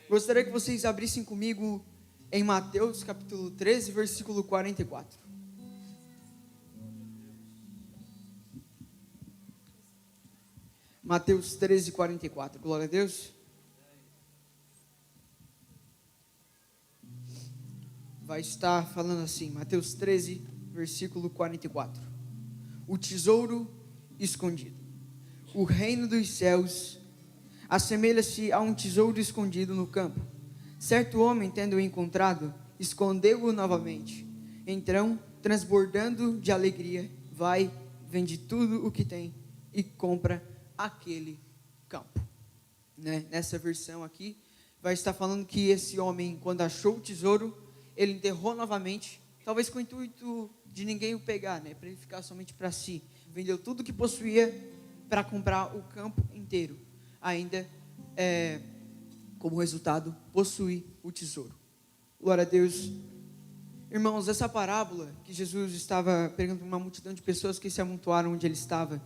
Gostaria que vocês abrissem comigo em Mateus capítulo 13, versículo 44. Mateus 13, 44. Glória a Deus. Vai estar falando assim, Mateus 13, versículo 44. O tesouro escondido. O reino dos céus assemelha-se a um tesouro escondido no campo. Certo homem, tendo-o encontrado, escondeu-o novamente. Então, transbordando de alegria, vai, vende tudo o que tem e compra aquele campo. Nessa versão aqui, vai estar falando que esse homem, quando achou o tesouro, ele enterrou novamente, talvez com o intuito de ninguém o pegar, para ele ficar somente para si. Vendeu tudo que possuía para comprar o campo inteiro. Ainda, como resultado, possui o tesouro. Glória a Deus. Irmãos, essa parábola que Jesus estava pregando para uma multidão de pessoas que se amontoaram onde ele estava,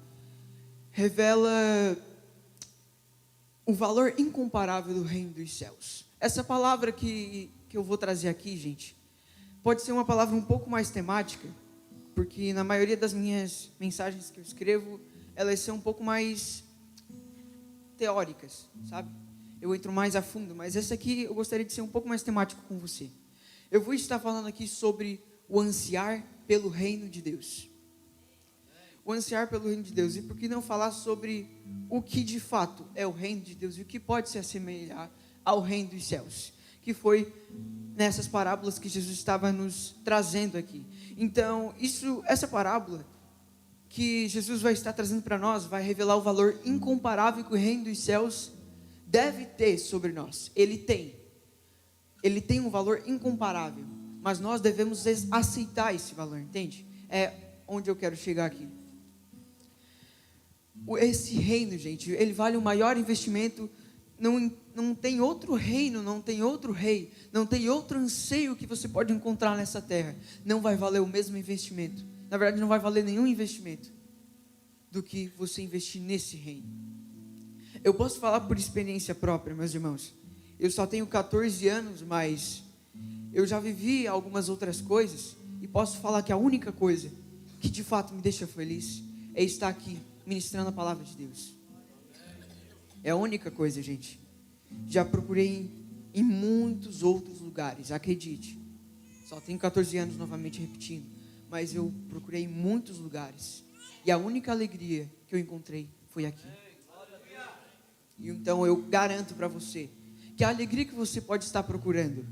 revela o valor incomparável do reino dos céus. Essa palavra que eu vou trazer aqui, gente, pode ser uma palavra um pouco mais temática, porque na maioria das minhas mensagens que eu escrevo, elas são um pouco mais teóricas, sabe? Eu entro mais a fundo, mas essa aqui eu gostaria de ser um pouco mais temático com você. Eu vou estar falando aqui sobre o ansiar pelo reino de Deus. O ansiar pelo reino de Deus. E por que não falar sobre o que de fato é o reino de Deus e o que pode se assemelhar ao reino dos céus, que foi nessas parábolas que Jesus estava nos trazendo aqui. Então, essa parábola que Jesus vai estar trazendo para nós, vai revelar o valor incomparável que o reino dos céus deve ter sobre nós. Ele tem um valor incomparável, mas nós devemos aceitar esse valor, entende? É onde eu quero chegar aqui. Esse reino, gente, ele vale o maior investimento. Não tem outro reino, não tem outro rei, não tem outro anseio que você pode encontrar nessa terra. Não vai valer o mesmo investimento. Na verdade, não vai valer nenhum investimento do que você investir nesse reino. Eu posso falar por experiência própria, meus irmãos. Eu só tenho 14 anos, mas eu já vivi algumas outras coisas e posso falar que a única coisa que de fato me deixa feliz é estar aqui ministrando a palavra de Deus. É a única coisa, gente. Já procurei em muitos outros lugares, acredite. Só tenho 14 anos, novamente repetindo, mas eu procurei em muitos lugares e a única alegria que eu encontrei foi aqui. E então eu garanto para você que a alegria que você pode estar procurando,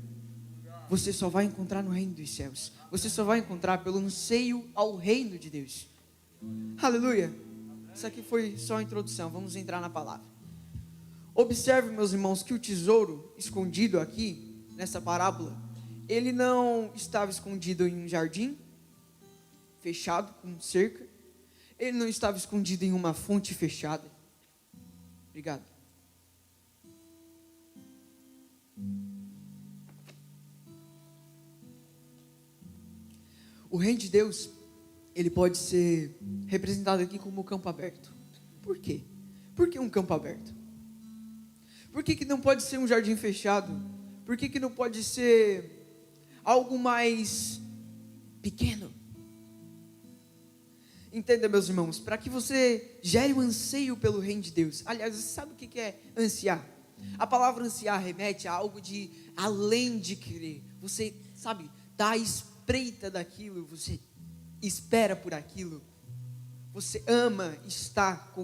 você só vai encontrar no reino dos céus. Você só vai encontrar pelo anseio ao reino de Deus. Aleluia. Isso aqui foi só a introdução, vamos entrar na palavra. Observe, meus irmãos, que o tesouro escondido aqui, nessa parábola, ele não estava escondido em um jardim, fechado com cerca. Ele não estava escondido em uma fonte fechada. Obrigado. O reino de Deus, ele pode ser representado aqui como um campo aberto. Por quê? Por que um campo aberto? Por que não pode ser um jardim fechado? Por que não pode ser algo mais pequeno? Entenda, meus irmãos, para que você gere um anseio pelo reino de Deus. Aliás, você sabe o que é ansiar? A palavra ansiar remete a algo de além de querer. Você, sabe, está à espreita daquilo, você espera por aquilo. Você ama estar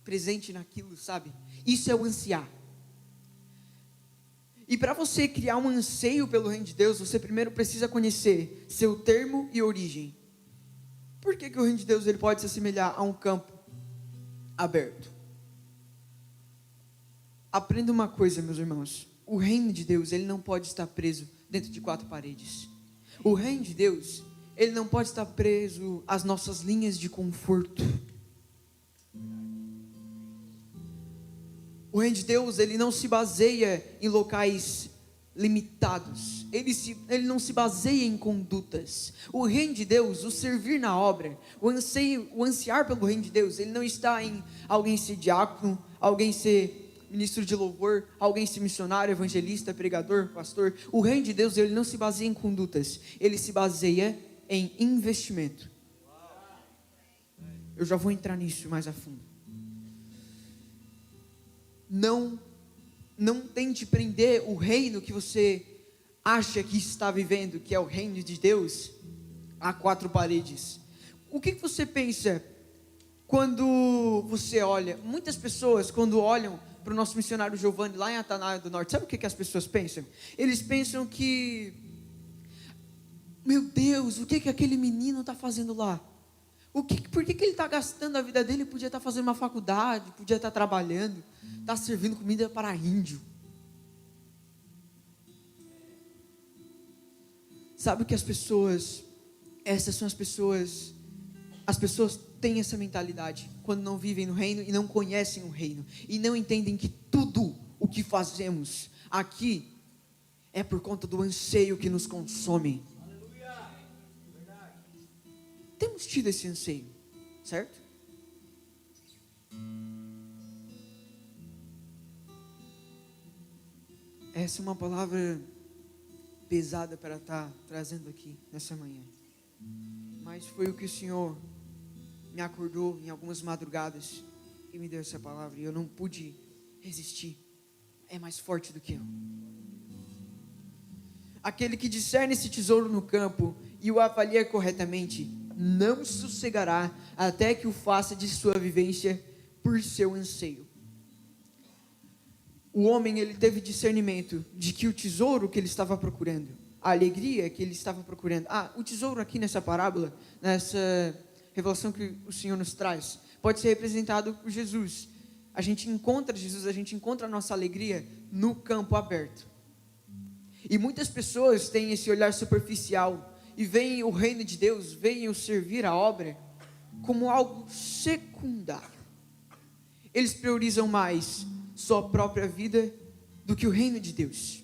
presente naquilo, sabe? Isso é o ansiar. E para você criar um anseio pelo reino de Deus, você primeiro precisa conhecer seu termo e origem. Por que o reino de Deus ele pode se assemelhar a um campo aberto? Aprenda uma coisa, meus irmãos. O reino de Deus ele não pode estar preso dentro de quatro paredes. O reino de Deus ele não pode estar preso às nossas linhas de conforto. O reino de Deus, ele não se baseia em locais limitados. Ele não se baseia em condutas. O reino de Deus, o servir na obra, o ansiar pelo reino de Deus, ele não está em alguém ser diácono, alguém ser ministro de louvor, alguém ser missionário, evangelista, pregador, pastor. O reino de Deus, ele não se baseia em condutas, ele se baseia em investimento. Eu já vou entrar nisso mais a fundo. Não tente prender o reino que você acha que está vivendo, que é o reino de Deus, a quatro paredes. O que você pensa quando você olha? Muitas pessoas, quando olham para o nosso missionário Giovanni lá em Atanaia do Norte, sabe o que as pessoas pensam? Eles pensam que, meu Deus, o que aquele menino está fazendo lá? Por que ele está gastando a vida dele? Podia estar fazendo uma faculdade, podia estar trabalhando, está servindo comida para índio. Sabe o que essas são as pessoas têm essa mentalidade, quando não vivem no reino e não conhecem o reino, e não entendem que tudo o que fazemos aqui, é por conta do anseio que nos consome. Temos tido esse anseio, certo? Essa é uma palavra pesada para estar trazendo aqui nessa manhã, mas foi o que o Senhor me acordou em algumas madrugadas e me deu essa palavra, e eu não pude resistir. É mais forte do que eu. Aquele que discerne esse tesouro no campo e o avalia corretamente, não sossegará até que o faça de sua vivência por seu anseio. O homem, ele teve discernimento de que o tesouro que ele estava procurando, a alegria que ele estava procurando, o tesouro aqui nessa parábola, nessa revelação que o Senhor nos traz, pode ser representado por Jesus. A gente encontra Jesus, a gente encontra a nossa alegria no campo aberto. E muitas pessoas têm esse olhar superficial e veem o reino de Deus, veem o servir a obra como algo secundário. Eles priorizam mais sua própria vida do que o reino de Deus.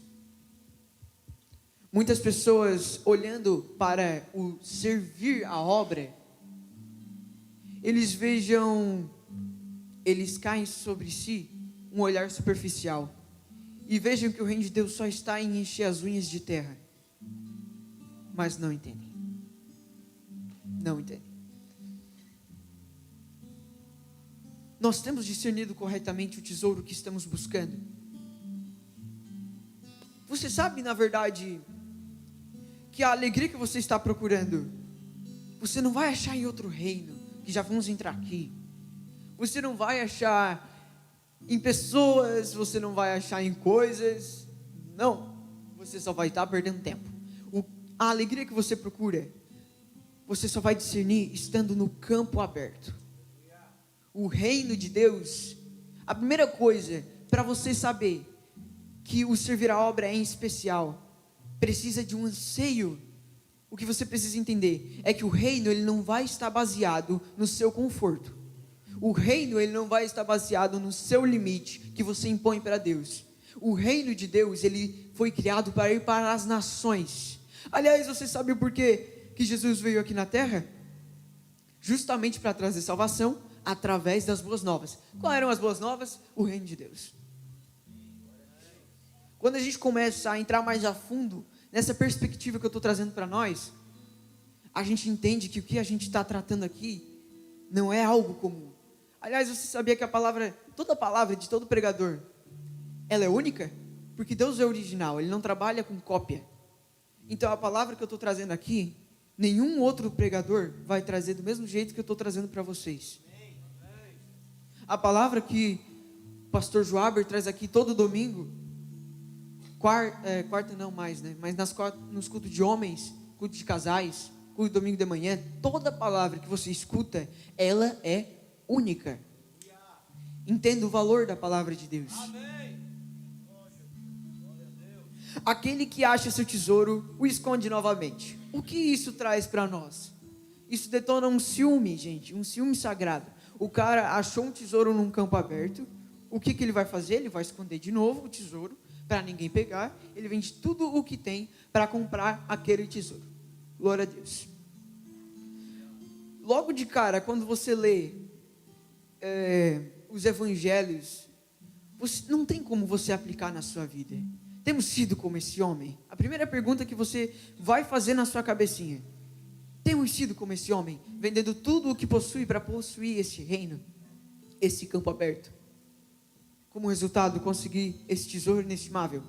Muitas pessoas, olhando para o servir a obra, eles caem sobre si um olhar superficial e vejam que o reino de Deus só está em encher as unhas de terra, mas não entendem. Nós temos discernido corretamente o tesouro que estamos buscando. Você sabe, na verdade, que a alegria que você está procurando, você não vai achar em outro reino, que já vamos entrar aqui. Você não vai achar em pessoas, você não vai achar em coisas. Não, você só vai estar perdendo tempo. A alegria que você procura, você só vai discernir estando no campo aberto. O reino de Deus, a primeira coisa para você saber que o servir a obra é em especial, precisa de um anseio. O que você precisa entender é que o reino, ele não vai estar baseado no seu conforto. O reino, ele não vai estar baseado no seu limite que você impõe para Deus. O reino de Deus, ele foi criado para ir para as nações. Aliás, você sabe por que Jesus veio aqui na terra? Justamente para trazer salvação através das boas novas. Quais eram as boas novas? O reino de Deus. Quando a gente começa a entrar mais a fundo nessa perspectiva que eu estou trazendo para nós, a gente entende que o que a gente está tratando aqui não é algo comum. Aliás, você sabia que toda palavra de todo pregador, ela é única? Porque Deus é original, Ele não trabalha com cópia. Então a palavra que eu estou trazendo aqui, nenhum outro pregador vai trazer do mesmo jeito que eu estou trazendo para vocês. A palavra que o pastor Joaber traz aqui todo domingo, quarta não mais, né? Mas nos cultos de homens, cultos de casais, culto de domingo de manhã, toda palavra que você escuta, ela é única. Entenda o valor da palavra de Deus. Aquele que acha seu tesouro, o esconde novamente. O que isso traz para nós? Isso detona um ciúme, gente, um ciúme sagrado. O cara achou um tesouro num campo aberto. O que ele vai fazer? Ele vai esconder de novo o tesouro para ninguém pegar. Ele vende tudo o que tem para comprar aquele tesouro. Glória a Deus. Logo de cara, quando você lê os evangelhos, não tem como você aplicar na sua vida. Temos sido como esse homem? A primeira pergunta que você vai fazer na sua cabecinha: temos sido como esse homem, vendendo tudo o que possui para possuir esse reino, esse campo aberto? Como resultado, conseguir esse tesouro inestimável?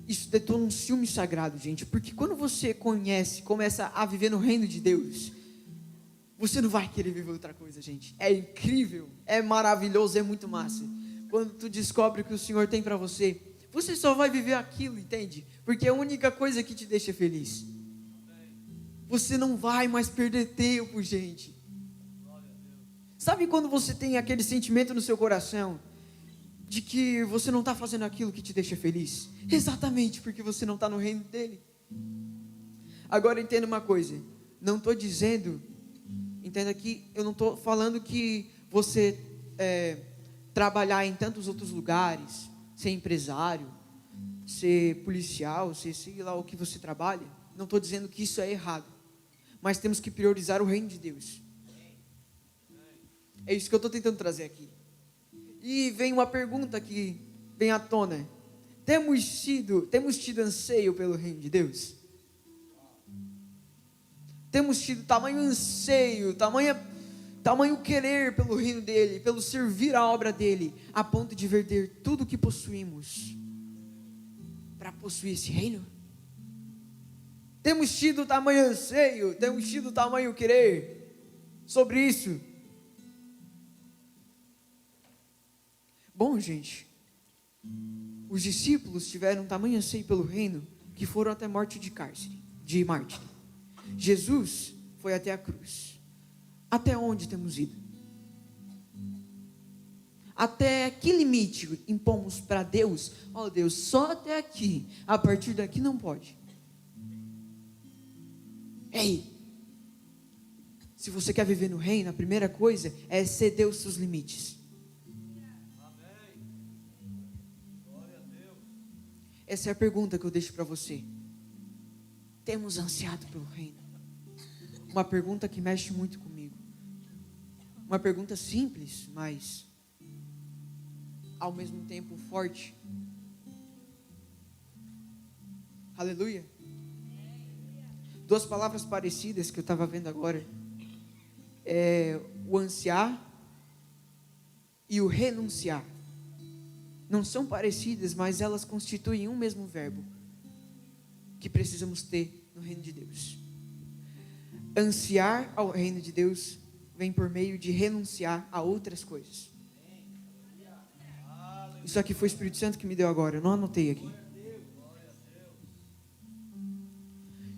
Isso detona um ciúme sagrado, gente, porque quando você começa a viver no reino de Deus, você não vai querer viver outra coisa, gente. É incrível, é maravilhoso, é muito massa. Quando tu descobre o que o Senhor tem para você, você só vai viver aquilo, entende? Porque é a única coisa que te deixa feliz. Você não vai mais perder tempo, gente. Sabe quando você tem aquele sentimento no seu coração de que você não está fazendo aquilo que te deixa feliz? Exatamente porque você não está no reino dele. Agora entenda uma coisa, não estou dizendo, entenda que eu não estou falando que você trabalhar em tantos outros lugares, ser empresário, ser policial, ser sei lá o que você trabalha, não estou dizendo que isso é errado, mas temos que priorizar o reino de Deus. É isso que eu estou tentando trazer aqui. E vem uma pergunta que vem à tona: temos tido anseio pelo reino de Deus? Temos tido tamanho anseio, tamanho querer pelo reino dele, pelo servir a obra dele, a ponto de vender tudo o que possuímos para possuir esse reino? Temos tido tamanho anseio, temos tido tamanho querer sobre isso? Bom, gente, os discípulos tiveram tamanho anseio pelo reino que foram até morte de mártir. Jesus foi até a cruz. Até onde temos ido? Até que limite impomos para Deus? Ó Deus, só até aqui, a partir daqui não pode. Ei, se você quer viver no reino, a primeira coisa é ceder os seus limites. Essa é a pergunta que eu deixo para você. Temos ansiado pelo reino? Uma pergunta que mexe muito comigo. Uma pergunta simples, mas ao mesmo tempo forte. Aleluia. Duas palavras parecidas que eu estava vendo agora é o ansiar e o renunciar. Não são parecidas, mas elas constituem um mesmo verbo que precisamos ter no reino de Deus. Ansiar ao reino de Deus vem por meio de renunciar a outras coisas. Isso aqui foi o Espírito Santo que me deu agora, eu não anotei aqui.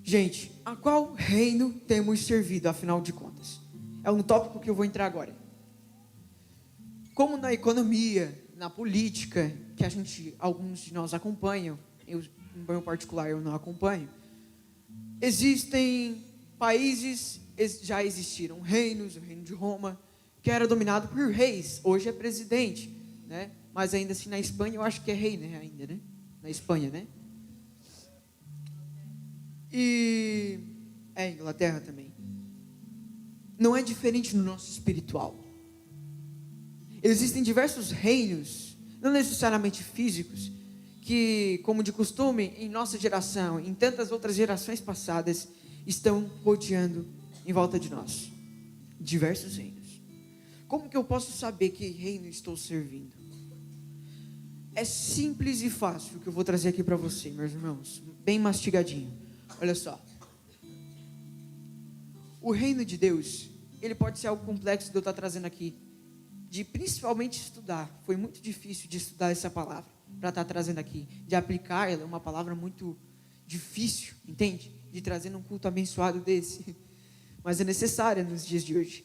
Gente, a qual reino temos servido, afinal de contas? É um tópico que eu vou entrar agora. Como na economia, na política, que alguns de nós acompanham, eu, em meu particular, eu não acompanho. Existem países, já existiram reinos, o reino de Roma, que era dominado por reis, hoje é presidente, né? Mas ainda assim na Espanha, eu acho que é rei, né? Ainda, né? Na Espanha, né? E Inglaterra também. Não é diferente no nosso espiritual. Existem diversos reinos, não necessariamente físicos, que, como de costume, em nossa geração, em tantas outras gerações passadas, estão rodeando em volta de nós. Diversos reinos. Como que eu posso saber que reino estou servindo? É simples e fácil o que eu vou trazer aqui para você, meus irmãos, bem mastigadinho. Olha só. O reino de Deus, ele pode ser algo complexo de eu estar trazendo aqui, de principalmente estudar. Foi muito difícil de estudar essa palavra para estar trazendo aqui, de aplicar. Ela é uma palavra muito difícil, entende? De trazer num culto abençoado desse, mas é necessária nos dias de hoje.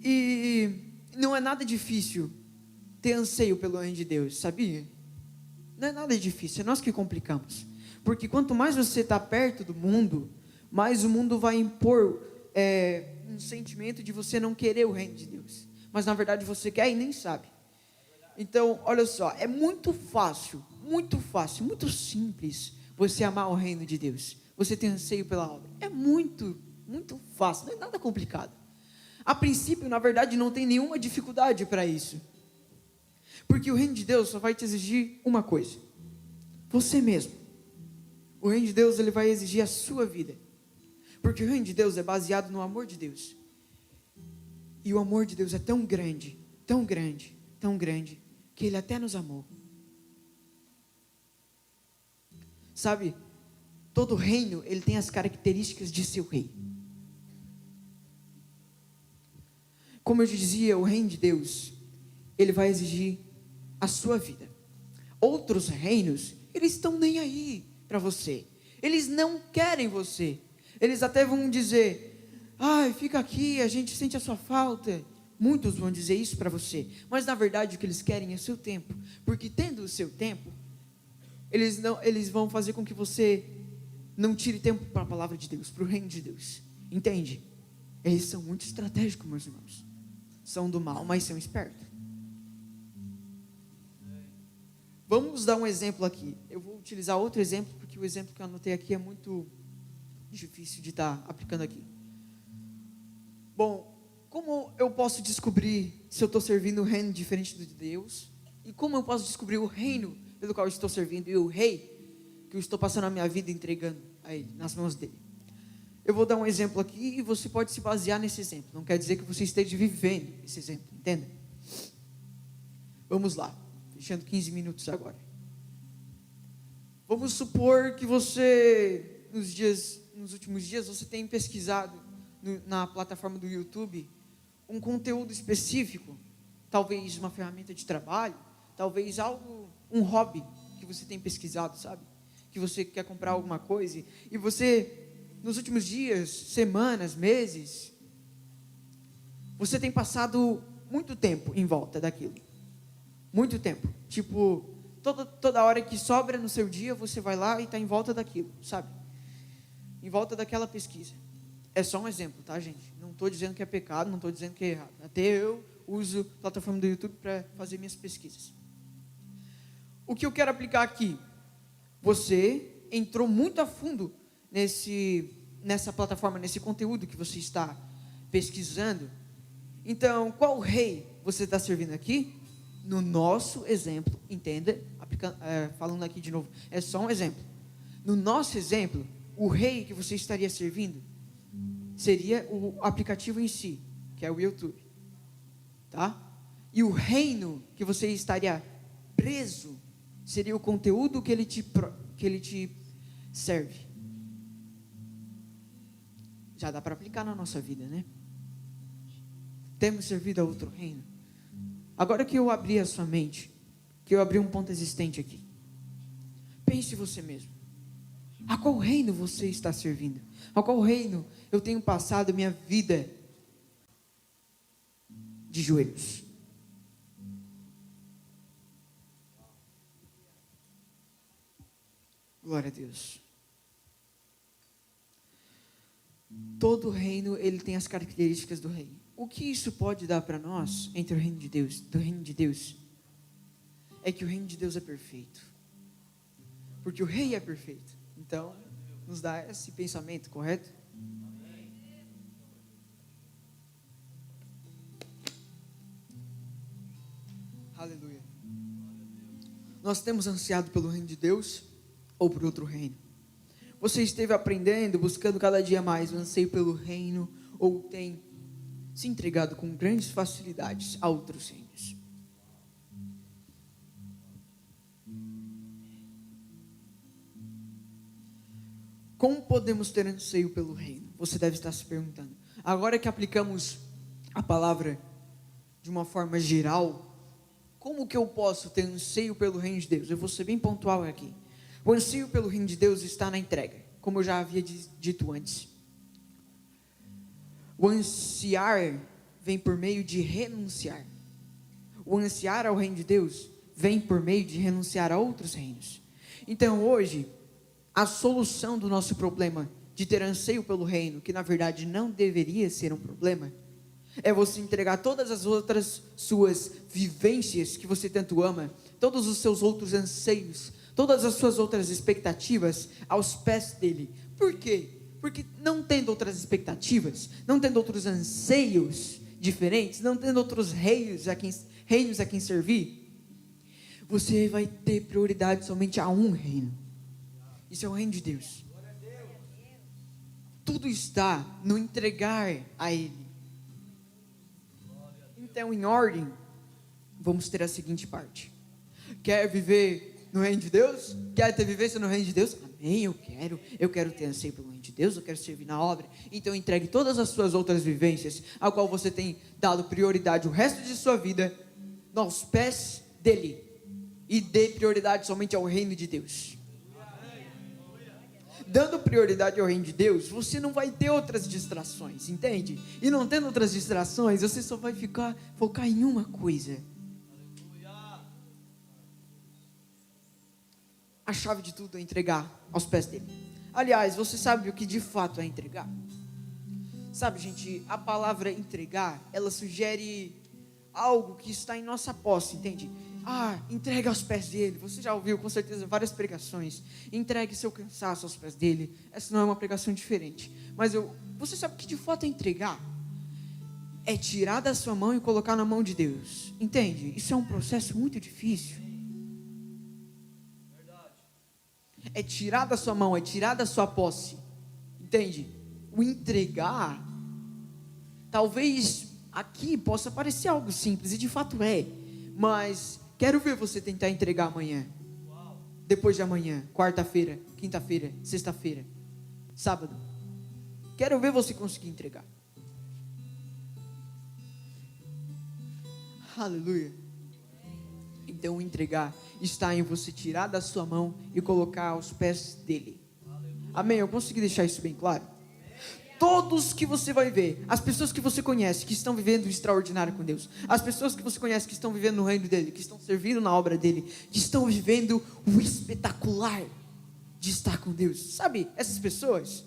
E não é nada difícil ter anseio pelo reino de Deus, sabia? Não é nada difícil, é nós que complicamos, porque quanto mais você está perto do mundo, mais o mundo vai impor um sentimento de você não querer o reino de Deus, mas na verdade você quer e nem sabe. Então, olha só, é muito fácil, muito simples você amar o reino de Deus. Você tem anseio pela obra. É muito fácil, não é nada complicado. A princípio, na verdade, não tem nenhuma dificuldade para isso. Porque o reino de Deus só vai te exigir uma coisa: você mesmo. O reino de Deus, ele vai exigir a sua vida. Porque o reino de Deus é baseado no amor de Deus. E o amor de Deus é tão grande, tão grande, tão grande, que Ele até nos amou. Sabe, todo reino, ele tem as características de seu rei. Como eu dizia, o reino de Deus, ele vai exigir a sua vida. Outros reinos, eles estão nem aí para você. Eles não querem você. Eles até vão dizer: ai, fica aqui, a gente sente a sua falta. Muitos vão dizer isso para você. Mas na verdade o que eles querem é seu tempo. Porque tendo o seu tempo, eles vão fazer com que você não tire tempo para a palavra de Deus, para o reino de Deus. Entende? Eles são muito estratégicos, meus irmãos. São do mal, mas são espertos. Vamos dar um exemplo aqui. Eu vou utilizar outro exemplo, porque o exemplo que eu anotei aqui é muito difícil de estar aplicando aqui. Bom, como eu posso descobrir se eu estou servindo um reino diferente do de Deus? E como eu posso descobrir o reino pelo qual eu estou servindo e o rei que eu estou passando a minha vida entregando a ele, nas mãos dele? Eu vou dar um exemplo aqui e você pode se basear nesse exemplo. Não quer dizer que você esteja vivendo esse exemplo, entenda? Vamos lá, fechando 15 minutos agora. Vamos supor que você, nos últimos dias, você tem pesquisado na plataforma do YouTube um conteúdo específico, talvez uma ferramenta de trabalho, talvez algo, um hobby que você tem pesquisado, sabe? Que você quer comprar alguma coisa e você, nos últimos dias, semanas, meses, você tem passado muito tempo em volta daquilo. Muito tempo. Tipo, toda hora que sobra no seu dia, você vai lá e está em volta daquilo, sabe? Em volta daquela pesquisa. É só um exemplo, tá, gente? Não estou dizendo que é pecado, não estou dizendo que é errado. Até eu uso a plataforma do YouTube para fazer minhas pesquisas. O que eu quero aplicar aqui? Você entrou muito a fundo nessa plataforma, nesse conteúdo que você está pesquisando. Então, qual rei você está servindo aqui? No nosso exemplo, entenda, falando aqui de novo, é só um exemplo. No nosso exemplo, o rei que você estaria servindo seria o aplicativo em si, que é o YouTube, tá? E o reino que você estaria preso seria o conteúdo que ele te serve. Já dá para aplicar na nossa vida, né? Temos servido a outro reino. Agora que eu abri a sua mente, que eu abri um ponto existente aqui, pense você mesmo. A qual reino você está servindo? A qual reino eu tenho passado minha vida de joelhos? Glória a Deus. Todo reino, ele tem as características do rei. O que isso pode dar para nós, entre o reino de Deus, do reino de Deus, é que o reino de Deus é perfeito. Porque o rei é perfeito. Então, nos dá esse pensamento, correto? Aleluia. Nós temos ansiado pelo reino de Deus ou por outro reino? Você esteve aprendendo, buscando cada dia mais o anseio pelo reino, ou tem se entregado com grandes facilidades a outros reinos? Como podemos ter anseio pelo reino? Você deve estar se perguntando. Agora que aplicamos a palavra de uma forma geral, como que eu posso ter anseio pelo reino de Deus? Eu vou ser bem pontual aqui. O anseio pelo reino de Deus está na entrega, como eu já havia dito antes. O ansiar vem por meio de renunciar. O ansiar ao reino de Deus vem por meio de renunciar a outros reinos. Então hoje, a solução do nosso problema de ter anseio pelo reino, que na verdade não deveria ser um problema, é você entregar todas as outras suas vivências que você tanto ama, todos os seus outros anseios, todas as suas outras expectativas aos pés dele. Por quê? Porque não tendo outras expectativas, não tendo outros anseios diferentes, não tendo outros reinos a quem servir, você vai ter prioridade somente a um reino. Isso é o reino de Deus. Tudo está no entregar a Ele. Então, em ordem, vamos ter a seguinte parte: quer viver no reino de Deus? Quer ter vivência no reino de Deus? Amém, eu quero ter anseio pelo reino de Deus, eu quero servir na obra. Então entregue todas as suas outras vivências, a qual você tem dado prioridade o resto de sua vida, aos pés dele, e dê prioridade somente ao reino de Deus. Dando prioridade ao reino de Deus, você não vai ter outras distrações, entende? E não tendo outras distrações, você só vai focar em uma coisa. A chave de tudo é entregar aos pés dele. Aliás, você sabe o que de fato é entregar? Sabe, gente, a palavra entregar, ela sugere algo que está em nossa posse, entende? Entregue aos pés dele. Você já ouviu com certeza várias pregações. Entregue seu cansaço aos pés dele. Essa não é uma pregação diferente. Mas você sabe o que de fato é entregar? É tirar da sua mão e colocar na mão de Deus. Entende? Isso é um processo muito difícil. É tirar da sua mão, é tirar da sua posse. Entende? O entregar, talvez aqui possa parecer algo simples, e de fato é. Mas quero ver você tentar entregar amanhã, depois de amanhã, quarta-feira, quinta-feira, sexta-feira, sábado. Quero ver você conseguir entregar. Aleluia. Então entregar está em você tirar da sua mão e colocar aos pés dele. Amém? Eu consegui deixar isso bem claro? Todos que você vai ver, as pessoas que você conhece, que estão vivendo o extraordinário com Deus, as pessoas que você conhece, que estão vivendo no reino dele, que estão servindo na obra dele, que estão vivendo o espetacular de estar com Deus, sabe, essas pessoas,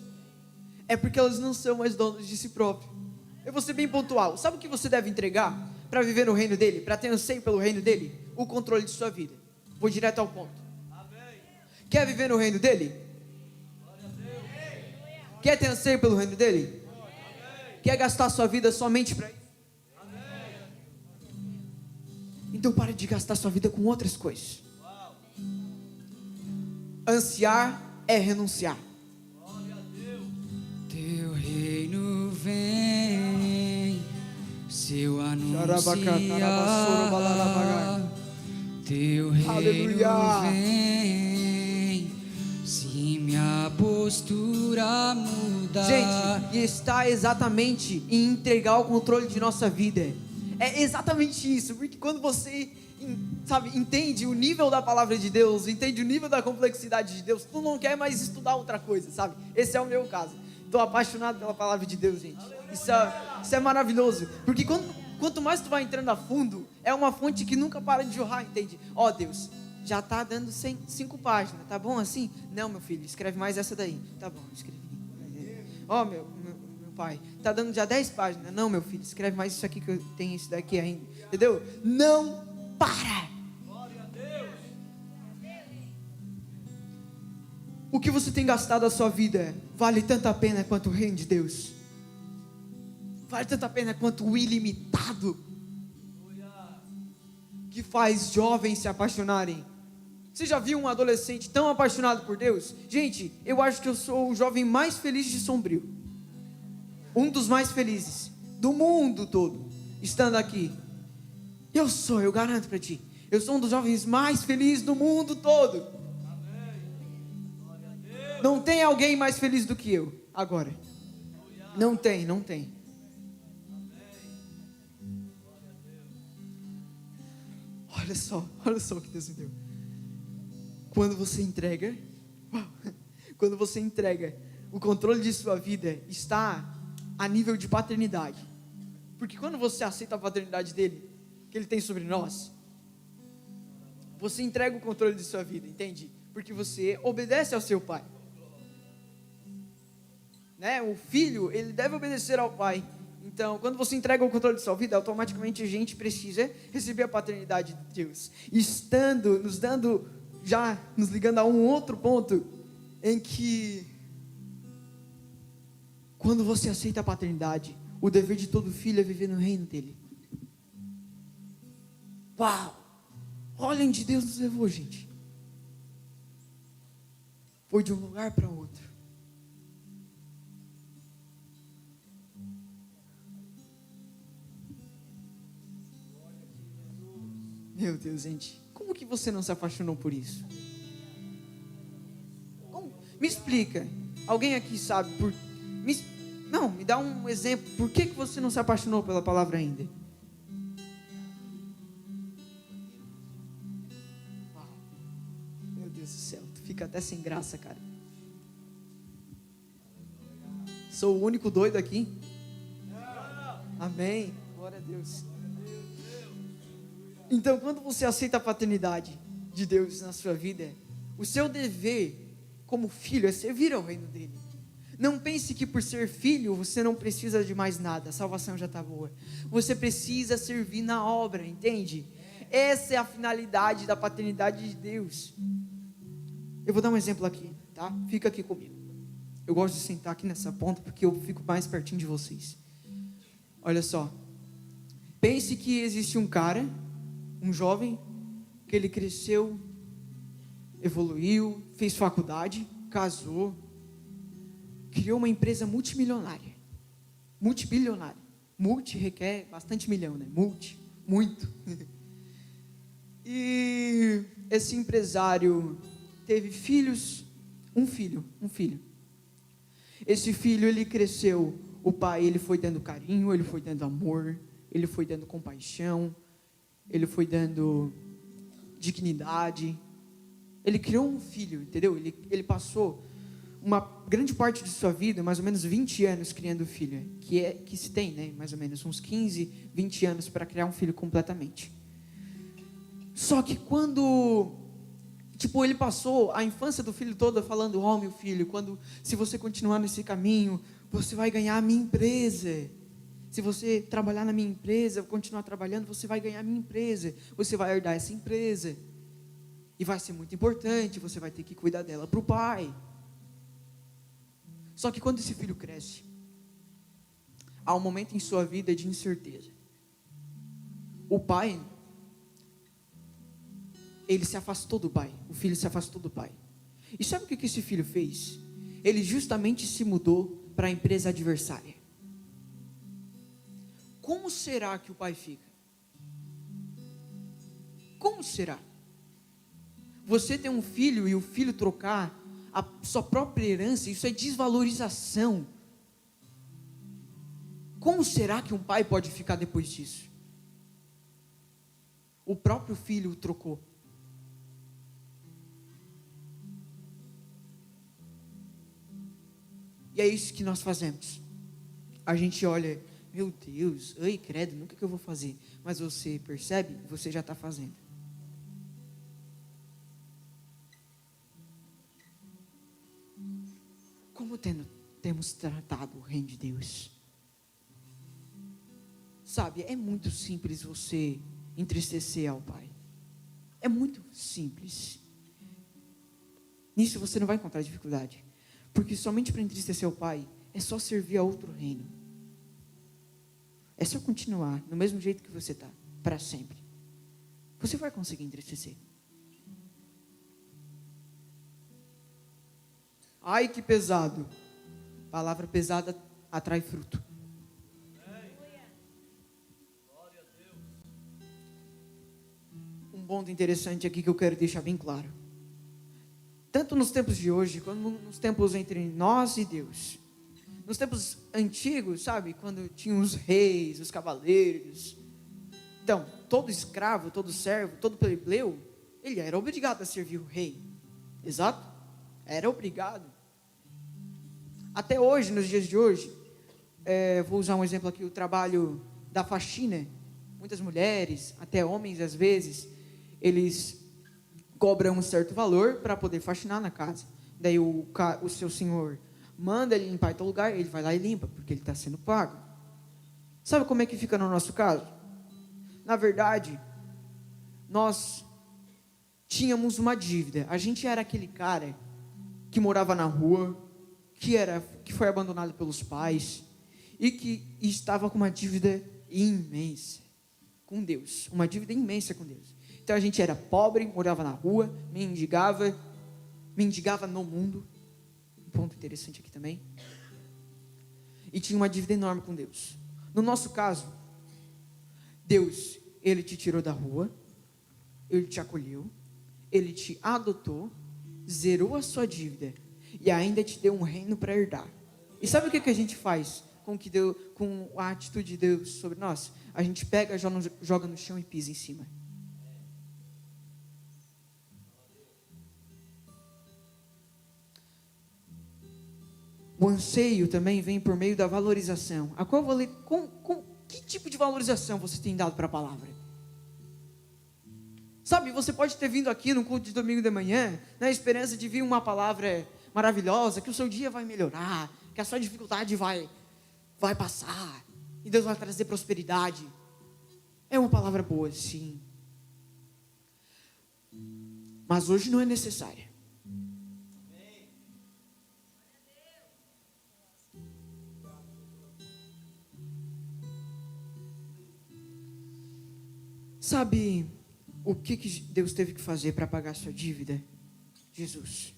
é porque elas não são mais donas de si próprias. Eu vou ser bem pontual. Sabe o que você deve entregar para viver no reino dele, para ter anseio pelo reino dele? O controle de sua vida. Vou direto ao ponto. Quer viver no reino dele? Quer ter anseio pelo reino dele? Quer gastar sua vida somente para isso? Então pare de gastar sua vida com outras coisas. Ansiar é renunciar. Teu reino vem, seu anunciar. Teu reino vem, se minha postura mudar. Gente, e está exatamente em entregar o controle de nossa vida. É exatamente isso, porque quando você, entende o nível da palavra de Deus, entende o nível da complexidade de Deus, tu não quer mais estudar outra coisa, sabe? Esse é o meu caso. Estou apaixonado pela palavra de Deus, gente. Isso é maravilhoso, porque quanto mais tu vai entrando a fundo, é uma fonte que nunca para de jorrar, entende? Deus, já está dando 5 páginas, tá bom assim? Não, meu filho, escreve mais essa daí. Tá bom, escrevi. Meu pai, tá dando já 10 páginas. Não, meu filho, escreve mais isso aqui que eu tenho esse daqui ainda. Entendeu? Não para. Glória a Deus. O que você tem gastado a sua vida vale tanto a pena quanto o reino de Deus. Vale tanto a pena quanto o ilimitado que faz jovens se apaixonarem. Você já viu um adolescente tão apaixonado por Deus? Gente, eu acho que eu sou o jovem mais feliz de Sombrio. Um dos mais felizes do mundo todo, estando aqui. Eu garanto para ti. Eu sou um dos jovens mais felizes do mundo todo. Não tem alguém mais feliz do que eu, agora. Não tem. Olha só o que Deus me deu. Quando você entrega o controle de sua vida, está a nível de paternidade. Porque quando você aceita a paternidade dele, que ele tem sobre nós, você entrega o controle de sua vida, entende? Porque você obedece ao seu pai, né? O filho, ele deve obedecer ao pai. Então, quando você entrega o controle de sua vida, automaticamente a gente precisa receber a paternidade de Deus, nos ligando a um outro ponto, em que Quando você aceita a paternidade, o dever de todo filho é viver no reino dele. Uau! Olha onde Deus nos levou, gente. Foi de um lugar para outro. Meu Deus, gente. Como que você não se apaixonou por isso? Me explica. Alguém aqui sabe por... Não, me dá um exemplo. Por que você não se apaixonou pela palavra ainda? Uau. Meu Deus do céu. Tu fica até sem graça, cara. Sou o único doido aqui? Amém. Glória a Deus. Então, quando você aceita a paternidade de Deus na sua vida, o seu dever como filho é servir ao reino dele. Não pense que por ser filho você não precisa de mais nada, a salvação já está boa. Você precisa servir na obra, entende? Essa é a finalidade da paternidade de Deus. Eu vou dar um exemplo aqui, tá? Fica aqui comigo. Eu gosto de sentar aqui nessa ponta porque eu fico mais pertinho de vocês. Olha só. Pense que existe um cara, um jovem, que ele cresceu, evoluiu, fez faculdade, casou, criou uma empresa multimilionária, multibilionária. Multi requer bastante milhão, né? Muito. E esse empresário teve filhos, um filho. Esse filho, ele cresceu, o pai, ele foi dando carinho, ele foi dando amor, ele foi dando compaixão, ele foi dando dignidade. Ele criou um filho, entendeu? Ele passou uma grande parte de sua vida, mais ou menos 20 anos criando filho, que se tem, né? Mais ou menos uns 15, 20 anos para criar um filho completamente. Só que quando, ele passou a infância do filho toda falando: ó, meu filho, se você continuar nesse caminho, você vai ganhar a minha empresa. Se você trabalhar na minha empresa, continuar trabalhando, você vai ganhar a minha empresa. Você vai herdar essa empresa. E vai ser muito importante, você vai ter que cuidar dela para o pai. Só que quando esse filho cresce, há um momento em sua vida de incerteza. O pai, ele se afastou do pai. O filho se afastou do pai. E sabe o que esse filho fez? Ele justamente se mudou para a empresa adversária. Como será que o pai fica? Como será? Você tem um filho e o filho trocar a sua própria herança, isso é desvalorização. Como será que um pai pode ficar depois disso? O próprio filho o trocou. E é isso que nós fazemos. A gente olha, meu Deus, ai credo, nunca que eu vou fazer. Mas você percebe, você já está fazendo. Como temos tratado o reino de Deus? Sabe, é muito simples você entristecer ao Pai. É muito simples. Nisso você não vai encontrar dificuldade. Porque somente para entristecer o Pai, é só servir a outro reino. É só continuar no mesmo jeito que você está, para sempre. Você vai conseguir entristecer. Ai, que pesado. Palavra pesada atrai fruto. Um ponto interessante aqui que eu quero deixar bem claro. Tanto nos tempos de hoje, quanto nos tempos entre nós e Deus. Nos tempos antigos, sabe? Quando tinha os reis, os cavaleiros. Então, todo escravo, todo servo, todo plebeu, ele era obrigado a servir o rei. Exato? Era obrigado. Até hoje, nos dias de hoje, vou usar um exemplo aqui, o trabalho da faxina. Muitas mulheres, até homens às vezes, eles cobram um certo valor para poder faxinar na casa. Daí o seu senhor manda ele limpar em tal lugar, ele vai lá e limpa, porque ele está sendo pago. Sabe como é que fica no nosso caso? Na verdade, nós tínhamos uma dívida. A gente era aquele cara que morava na rua, que foi abandonado pelos pais e que estava com uma dívida imensa com Deus, uma dívida imensa com Deus. Então a gente era pobre, morava na rua, mendigava no mundo, um ponto interessante aqui também, e tinha uma dívida enorme com Deus. No nosso caso, Deus, Ele te tirou da rua, Ele te acolheu, Ele te adotou, zerou a sua dívida e ainda te deu um reino para herdar. E sabe o que a gente faz com a atitude de Deus sobre nós? A gente pega, joga no chão e pisa em cima. O anseio também vem por meio da valorização. A qual que tipo de valorização você tem dado para a palavra? Sabe, você pode ter vindo aqui no culto de domingo de manhã, na esperança de vir uma palavra maravilhosa, que o seu dia vai melhorar, que a sua dificuldade vai passar, e Deus vai trazer prosperidade. É uma palavra boa, sim. Mas hoje não é necessária. Sabe o que Deus teve que fazer para pagar a sua dívida? Jesus.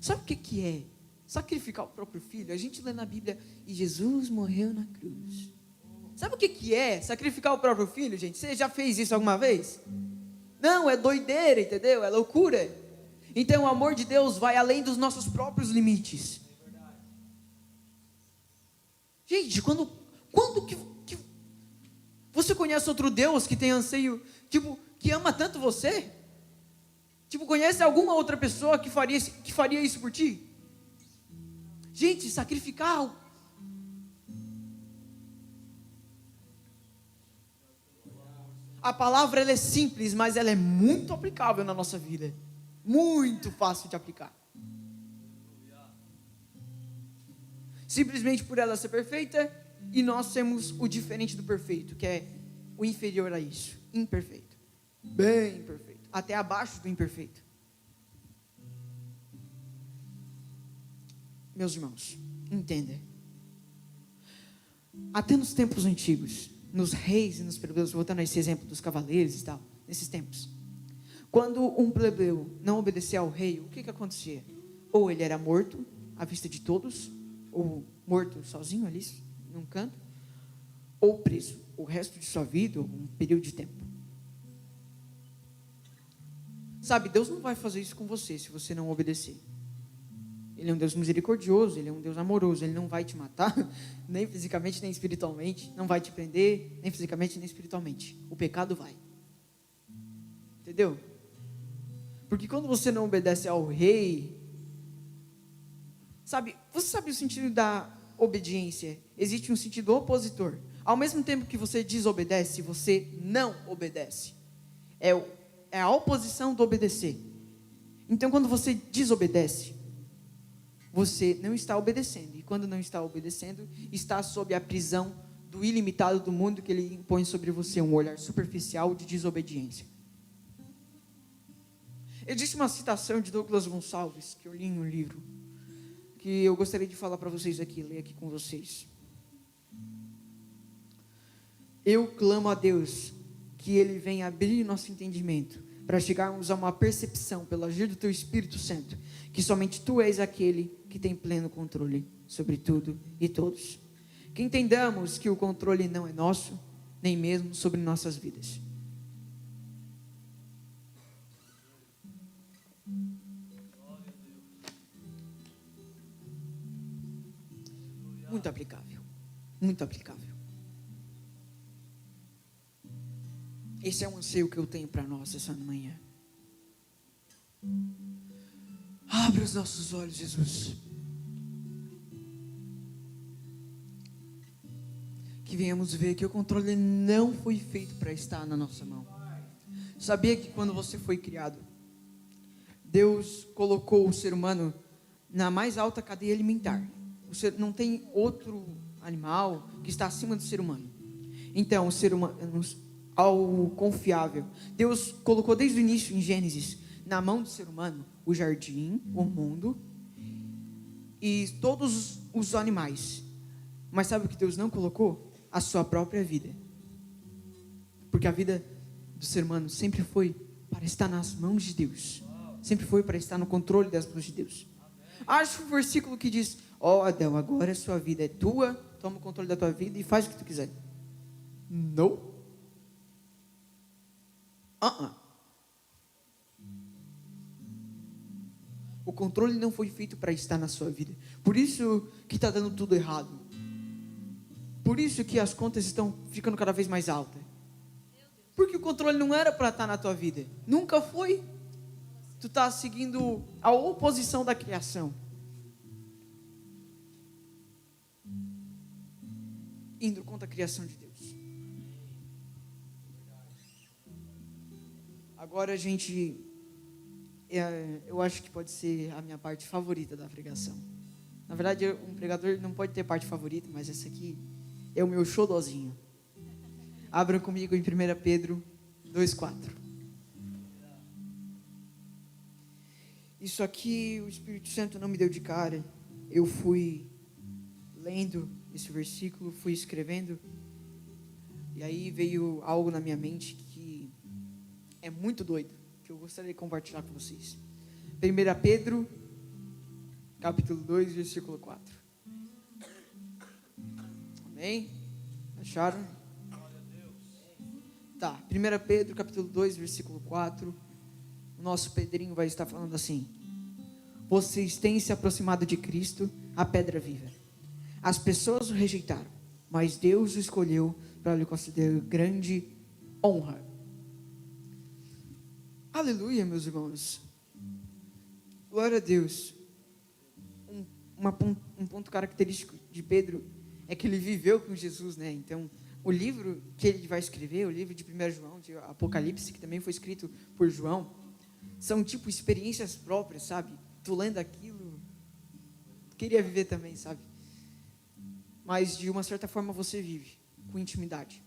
Sabe o que é sacrificar o próprio filho? A gente lê na Bíblia, e Jesus morreu na cruz. Sabe o que é sacrificar o próprio filho, gente? Você já fez isso alguma vez? Não, é doideira, entendeu? É loucura. Então o amor de Deus vai além dos nossos próprios limites. Gente, quando que você conhece outro Deus que tem anseio, que ama tanto você? Conhece alguma outra pessoa que faria isso por ti? Gente, sacrificar. A palavra ela é simples, mas ela é muito aplicável na nossa vida. Muito fácil de aplicar. Simplesmente por ela ser perfeita, e nós sermos o diferente do perfeito, que é o inferior a isso, imperfeito, bem imperfeito, até abaixo do imperfeito. Meus irmãos, entenda, até nos tempos antigos, nos reis e nos plebeus, voltando a esse exemplo dos cavaleiros e tal, nesses tempos, quando um plebeu não obedecia ao rei, o que acontecia? Ou ele era morto à vista de todos, ou morto sozinho ali num canto, ou preso o resto de sua vida, ou um período de tempo. Sabe, Deus não vai fazer isso com você se você não obedecer. Ele é um Deus misericordioso, Ele é um Deus amoroso, Ele não vai te matar, nem fisicamente, nem espiritualmente, não vai te prender, nem fisicamente, nem espiritualmente. O pecado vai. Entendeu? Porque quando você não obedece ao rei, você sabe o sentido da obediência? Existe um sentido opositor. Ao mesmo tempo que você desobedece, você não obedece. É a oposição do obedecer. Então, quando você desobedece, você não está obedecendo. E quando não está obedecendo, está sob a prisão do ilimitado do mundo que ele impõe sobre você, um olhar superficial de desobediência. Existe uma citação de Douglas Gonçalves, que eu li em um livro, que eu gostaria de falar para vocês aqui, ler aqui com vocês. Eu clamo a Deus que Ele venha abrir nosso entendimento para chegarmos a uma percepção, pelo agir do Teu Espírito Santo, que somente Tu és aquele que tem pleno controle sobre tudo e todos. Que entendamos que o controle não é nosso, nem mesmo sobre nossas vidas. Muito aplicável, muito aplicável. Esse é um anseio que eu tenho para nós essa manhã. Abre os nossos olhos, Jesus. Que venhamos ver que o controle não foi feito para estar na nossa mão. Sabia que quando você foi criado, Deus colocou o ser humano na mais alta cadeia alimentar. Não tem outro animal que está acima do ser humano. Então, o ser humano, ao confiável, Deus colocou desde o início em Gênesis, na mão do ser humano, o jardim, o mundo, e todos os animais. Mas sabe o que Deus não colocou? A sua própria vida. Porque a vida do ser humano sempre foi para estar nas mãos de Deus. Sempre foi para estar no controle das mãos de Deus. Acho um versículo que diz: ó Adão, agora a sua vida é tua, toma o controle da tua vida e faz o que tu quiser. Não. O controle não foi feito para estar na sua vida. Por isso que está dando tudo errado. Por isso que as contas estão ficando cada vez mais altas. Porque o controle não era para estar na tua vida. Nunca foi. Tu está seguindo a oposição da criação. Indo contra a criação de Deus. Agora, gente, eu acho que pode ser a minha parte favorita da pregação. Na verdade, um pregador não pode ter parte favorita, mas essa aqui é o meu xodozinho. Abram comigo em 1 Pedro 2,4. Isso aqui o Espírito Santo não me deu de cara. Eu fui lendo esse versículo, fui escrevendo, e aí veio algo na minha mente que é muito doido, que eu gostaria de compartilhar com vocês. 1 Pedro, capítulo 2, versículo 4. Amém? Acharam? Tá, 1 Pedro, capítulo 2, versículo 4. O nosso Pedrinho vai estar falando assim: vocês têm se aproximado de Cristo, a pedra viva. As pessoas o rejeitaram, mas Deus o escolheu para lhe conceder grande honra. Aleluia, meus irmãos. Glória a Deus. Um ponto característico de Pedro é que ele viveu com Jesus, né? Então, o livro que ele vai escrever, o livro de 1 João, de Apocalipse, que também foi escrito por João, são tipo experiências próprias, sabe? Tu lendo aquilo, queria viver também, sabe? Mas de uma certa forma você vive, com intimidade.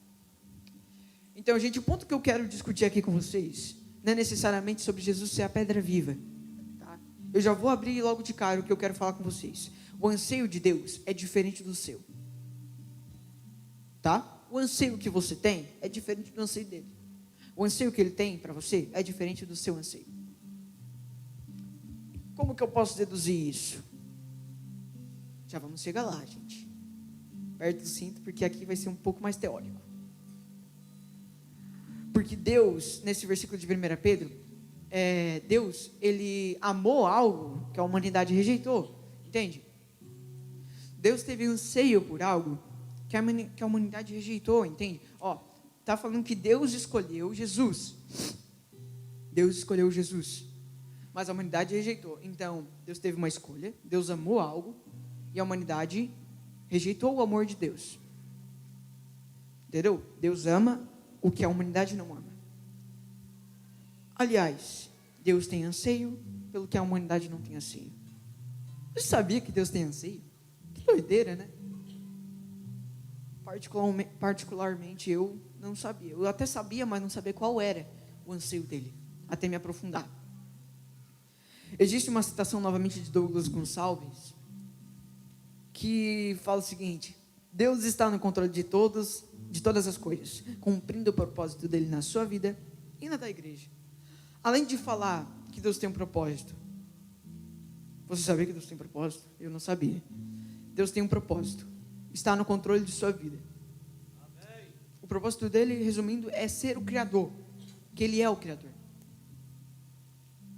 Então, gente, o ponto que eu quero discutir aqui com vocês não é necessariamente sobre Jesus ser a pedra viva, tá? Eu já vou abrir logo de cara o que eu quero falar com vocês. O anseio de Deus é diferente do seu, tá? O anseio que você tem é diferente do anseio dele. O anseio que ele tem para você é diferente do seu anseio. Como que eu posso deduzir isso? Já vamos chegar lá, gente. Aperta o cinto, porque aqui vai ser um pouco mais teórico. Porque Deus, nesse versículo de 1 Pedro, Deus, ele amou algo que a humanidade rejeitou, entende? Deus teve anseio por algo que a humanidade rejeitou, entende? Ó, tá falando que Deus escolheu Jesus. Deus escolheu Jesus, mas a humanidade rejeitou. Então, Deus teve uma escolha, Deus amou algo, e a humanidade rejeitou o amor de Deus. Entendeu? Deus ama o que a humanidade não ama. Aliás, Deus tem anseio pelo que a humanidade não tem anseio. Você sabia que Deus tem anseio? Que doideira, né? Particularmente eu não sabia. Eu até sabia, mas não sabia qual era o anseio dele, até me aprofundar. Existe uma citação novamente de Douglas Gonçalves, que fala o seguinte: Deus está no controle de todas as coisas, cumprindo o propósito dele na sua vida e na da igreja. Além de falar que Deus tem um propósito, você sabia que Deus tem um propósito? Eu não sabia. Deus tem um propósito, está no controle de sua vida. Amém. O propósito dele, resumindo, é ser o Criador, que ele é o Criador.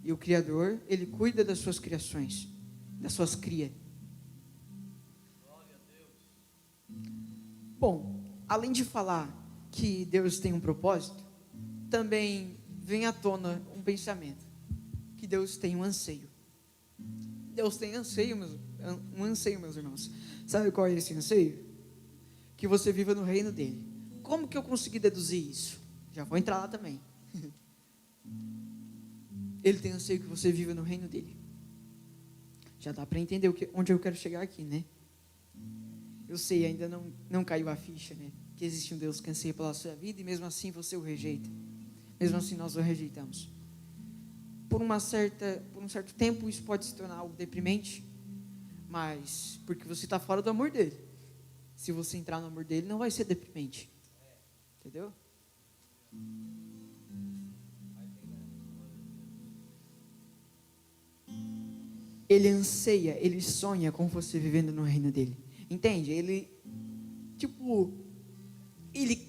E o Criador, ele cuida das suas criações, das suas crias. Glória a Deus. Bom, além de falar que Deus tem um propósito, também vem à tona um pensamento, que Deus tem um anseio. Deus tem um anseio, meus irmãos. Sabe qual é esse anseio? Que você viva no reino dele. Como que eu consegui deduzir isso? Já vou entrar lá também. Ele tem anseio que você viva no reino dele. Já dá para entender onde eu quero chegar aqui, né? Eu sei, ainda não caiu a ficha, né? Que existe um Deus que anseia pela sua vida e mesmo assim você o rejeita. Mesmo assim nós o rejeitamos. Por um certo tempo isso pode se tornar algo deprimente, mas porque você está fora do amor dele. Se você entrar no amor dele, não vai ser deprimente. Entendeu? Ele anseia, ele sonha com você vivendo no reino dele. Entende? Ele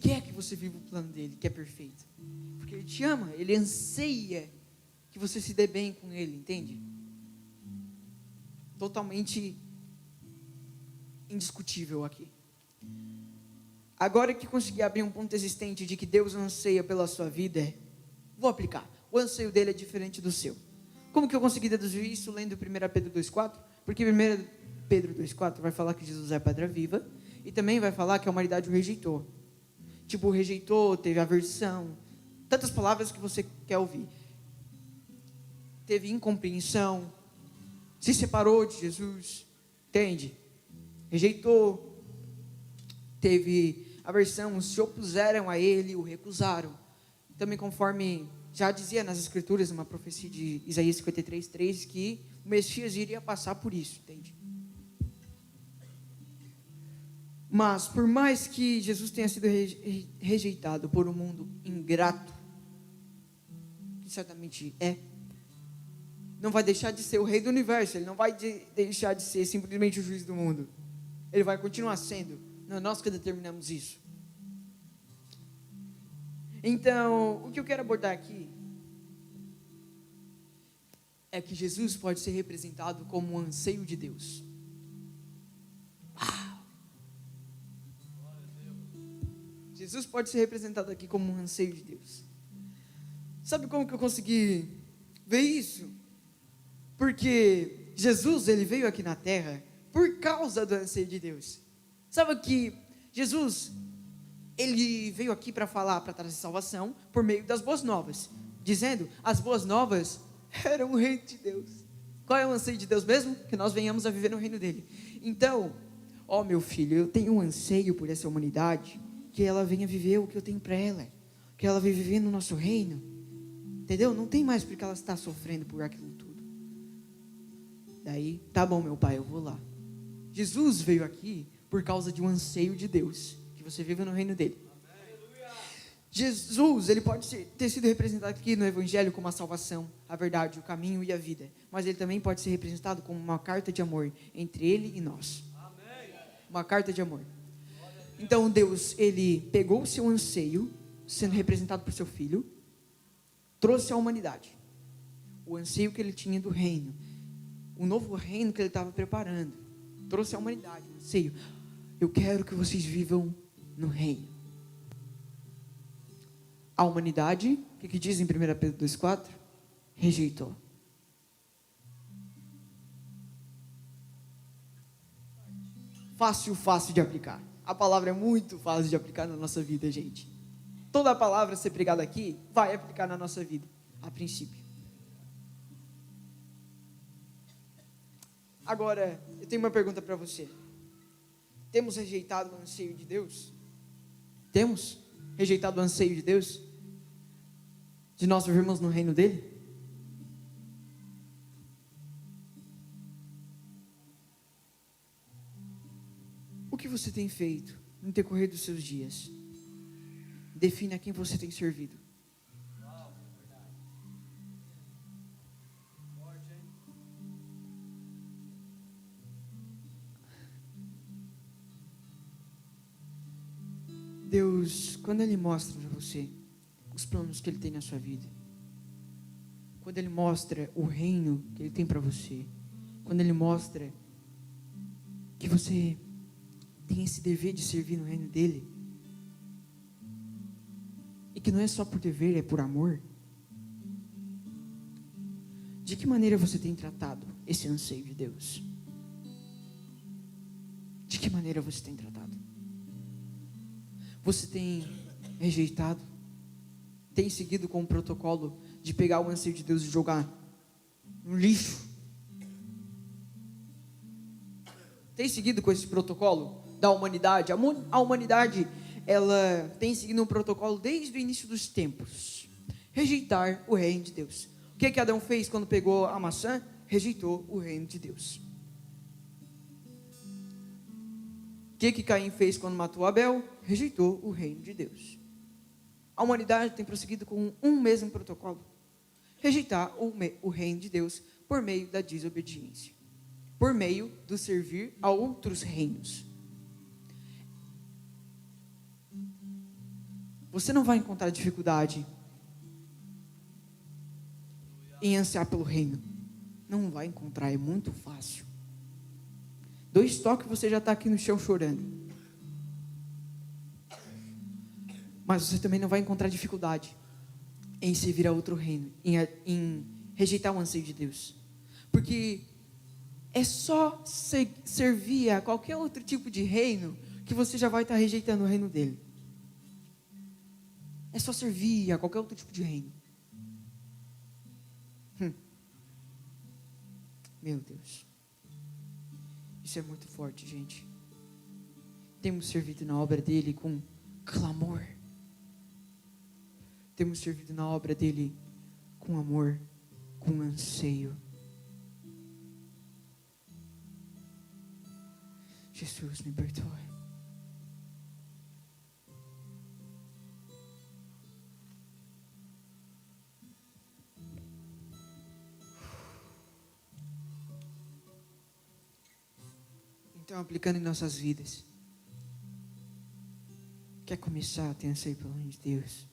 quer que você viva o plano dele, que é perfeito. Porque ele te ama, ele anseia que você se dê bem com ele, entende? Totalmente indiscutível aqui. Agora que consegui abrir um ponto existente de que Deus anseia pela sua vida, vou aplicar. O anseio dele é diferente do seu. Como que eu consegui deduzir isso lendo 1 Pedro 2,4? Porque 1 Pedro 2,4 vai falar que Jesus é a pedra viva e também vai falar que a humanidade o rejeitou. Rejeitou, teve aversão, tantas palavras que você quer ouvir. Teve incompreensão, se separou de Jesus, entende? Rejeitou, teve aversão, se opuseram a ele, o recusaram. Também conforme já dizia nas escrituras, uma profecia de Isaías 53:3, que o Messias iria passar por isso, entende? Mas por mais que Jesus tenha sido rejeitado por um mundo ingrato, que certamente é, não vai deixar de ser o rei do universo, ele não vai deixar de ser simplesmente o juiz do mundo, ele vai continuar sendo, não é nós que determinamos isso. Então, o que eu quero abordar aqui é que Jesus pode ser representado como um anseio de Deus. Uau! Jesus pode ser representado aqui como um anseio de Deus. Sabe como que eu consegui ver isso? Porque Jesus, ele veio aqui na terra por causa do anseio de Deus. Sabe que Jesus, ele veio aqui para falar, para trazer salvação por meio das boas novas, dizendo, as boas novas eram o reino de Deus. Qual é o anseio de Deus mesmo? Que nós venhamos a viver no reino dele. Então, ó meu filho, eu tenho um anseio por essa humanidade, que ela venha viver o que eu tenho para ela, que ela venha viver no nosso reino, entendeu? Não tem mais porque ela está sofrendo por aquilo tudo. Daí, tá bom meu pai, eu vou lá. Jesus veio aqui por causa de um anseio de Deus, que você viva no reino dele. Jesus, ele pode ter sido representado aqui no Evangelho como a salvação, a verdade, o caminho e a vida, mas ele também pode ser representado como uma carta de amor entre ele e nós. Uma carta de amor. Então Deus, ele pegou o seu anseio, sendo representado por seu filho, trouxe à humanidade o anseio que ele tinha do reino, o novo reino que ele estava preparando, trouxe à humanidade o anseio. Eu quero que vocês vivam no reino. A humanidade, o que diz em 1 Pedro 2,4? Rejeitou. Fácil de aplicar. A palavra é muito fácil de aplicar na nossa vida, gente. Toda a palavra a ser pregada aqui vai aplicar na nossa vida, a princípio. Agora, eu tenho uma pergunta para você. Temos rejeitado o anseio de Deus? Temos rejeitado o anseio de Deus? De nós vivermos no reino dele? O que você tem feito no decorrer dos seus dias? Define a quem você tem servido. Deus, quando Ele mostra para você os planos que Ele tem na sua vida, quando Ele mostra o reino que Ele tem para você, quando Ele mostra que você tem esse dever de servir no reino dEle, e que não é só por dever, é por amor, de que maneira você tem tratado esse anseio de Deus? De que maneira você tem tratado? Você tem rejeitado? Tem seguido com o protocolo de pegar o anseio de Deus e jogar no lixo? Tem seguido com esse protocolo da humanidade? A humanidade, ela tem seguido um protocolo desde o início dos tempos. Rejeitar o reino de Deus. O que Adão fez quando pegou a maçã? Rejeitou o reino de Deus. que Caim fez quando matou Abel? Rejeitou o reino de Deus. A humanidade tem prosseguido com um mesmo protocolo: rejeitar o reino de Deus por meio da desobediência, por meio do servir a outros reinos. Você não vai encontrar dificuldade em ansiar pelo reino. Não vai encontrar, é muito fácil. 2 toques você já está aqui no chão chorando. Mas você também não vai encontrar dificuldade em servir a outro reino, em rejeitar o anseio de Deus. Porque é só servir a qualquer outro tipo de reino que você já vai estar rejeitando o reino dele. É só servir a qualquer outro tipo de reino. Meu Deus. Isso é muito forte, gente. Temos servido na obra dele com clamor. Temos servido na obra dele com amor, com anseio. Jesus, me perdoe. Então, aplicando em nossas vidas, quer começar a ter anseio pelo reino de Deus?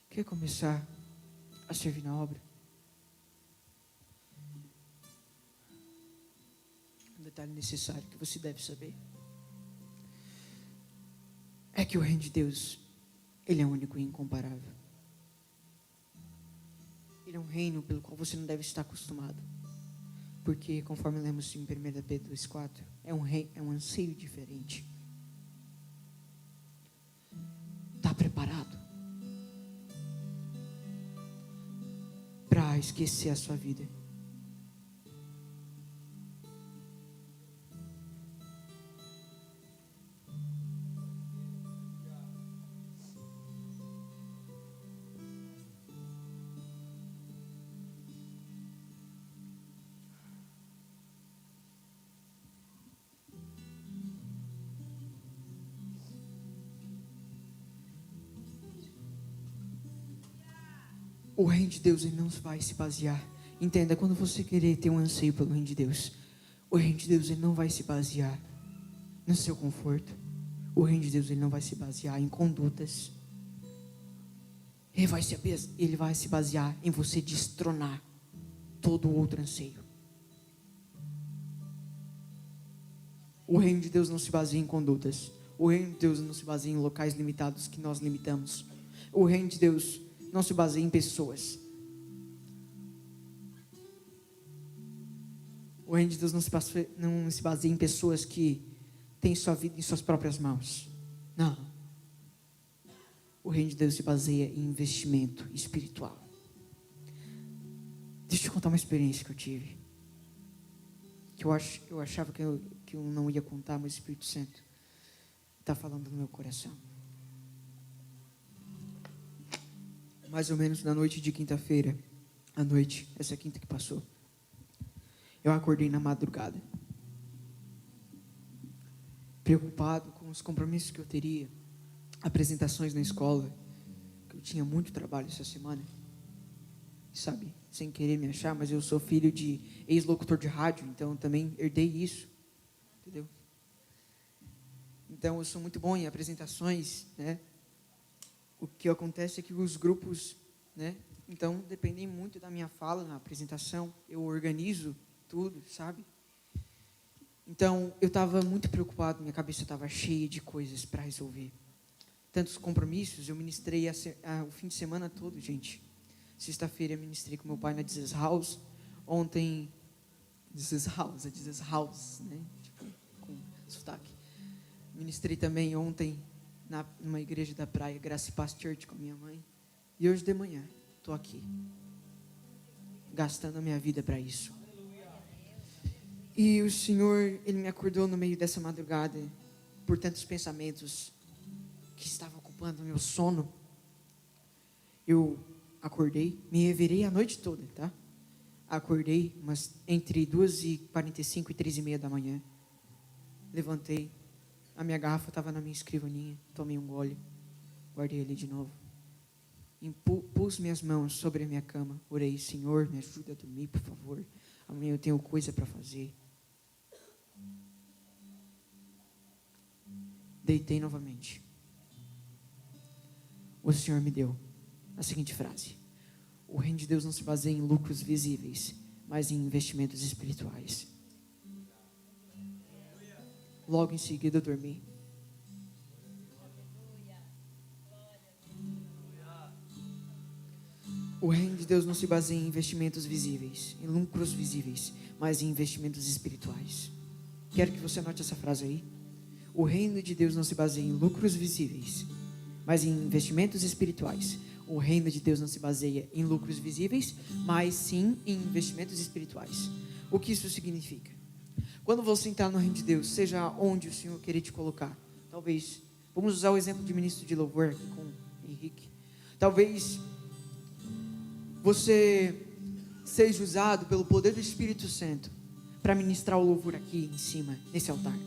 Quer começar a servir na obra? Um detalhe necessário que você deve saber é que o reino de Deus, ele é único e incomparável. Ele é um reino pelo qual você não deve estar acostumado. Porque, conforme lemos em 1 Pedro 2,4, é um anseio diferente. Está preparado para esquecer a sua vida? O reino de Deus, ele não vai se basear. Entenda, quando você querer ter um anseio pelo reino de Deus, o reino de Deus, ele não vai se basear no seu conforto. O reino de Deus, ele não vai se basear em condutas. Ele vai se basear em você destronar todo outro anseio. O reino de Deus não se baseia em condutas. O reino de Deus não se baseia em locais limitados que nós limitamos. O reino de Deus não se baseia em pessoas. O reino de Deus não se baseia em pessoas que têm sua vida em suas próprias mãos. Não. O reino de Deus se baseia em investimento espiritual. Deixa eu te contar uma experiência que eu tive. Que eu achava que eu não ia contar, mas o Espírito Santo está falando no meu coração. Mais ou menos na noite de quinta-feira, essa quinta que passou, eu acordei na madrugada, preocupado com os compromissos que eu teria, apresentações na escola, que eu tinha muito trabalho essa semana, sabe, sem querer me achar, mas eu sou filho de ex-locutor de rádio, então eu também herdei isso, entendeu? Então eu sou muito bom em apresentações, né? O que acontece é que os grupos, né, então dependem muito da minha fala na apresentação. Eu organizo tudo, sabe? Então eu estava muito preocupado, minha cabeça estava cheia de coisas para resolver. Tantos compromissos, eu ministrei o fim de semana todo, gente. Sexta-feira eu ministrei com meu pai na Jesus House. Ontem, Jesus House, né? Tipo, com sotaque. Ministrei também ontem numa igreja da praia, Graça e Paz Church, com a minha mãe. E hoje de manhã, estou aqui, gastando a minha vida para isso. E o Senhor, Ele me acordou no meio dessa madrugada, por tantos pensamentos que estavam ocupando o meu sono. Eu acordei, me revirei a noite toda, tá? Acordei, mas entre 2h45 e 3h30 da manhã. Levantei, A minha garrafa estava na minha escrivaninha. Tomei um gole. Guardei ele de novo. Pus minhas mãos sobre a minha cama. Orei, Senhor, me ajuda a dormir, por favor. Amanhã eu tenho coisa para fazer. Deitei novamente. O Senhor me deu a seguinte frase: o reino de Deus não se baseia em lucros visíveis, mas em investimentos espirituais. Logo em seguida eu dormi. O reino de Deus não se baseia em investimentos visíveis, em lucros visíveis, mas em investimentos espirituais. Quero que você anote essa frase aí. O reino de Deus não se baseia em lucros visíveis, mas em investimentos espirituais. O reino de Deus não se baseia em lucros visíveis, mas sim em investimentos espirituais. O que isso significa? Quando você entrar no reino de Deus, seja onde o Senhor querer te colocar, talvez, vamos usar o exemplo de ministro de louvor aqui com o Henrique. Talvez você seja usado pelo poder do Espírito Santo para ministrar o louvor aqui em cima, nesse altar.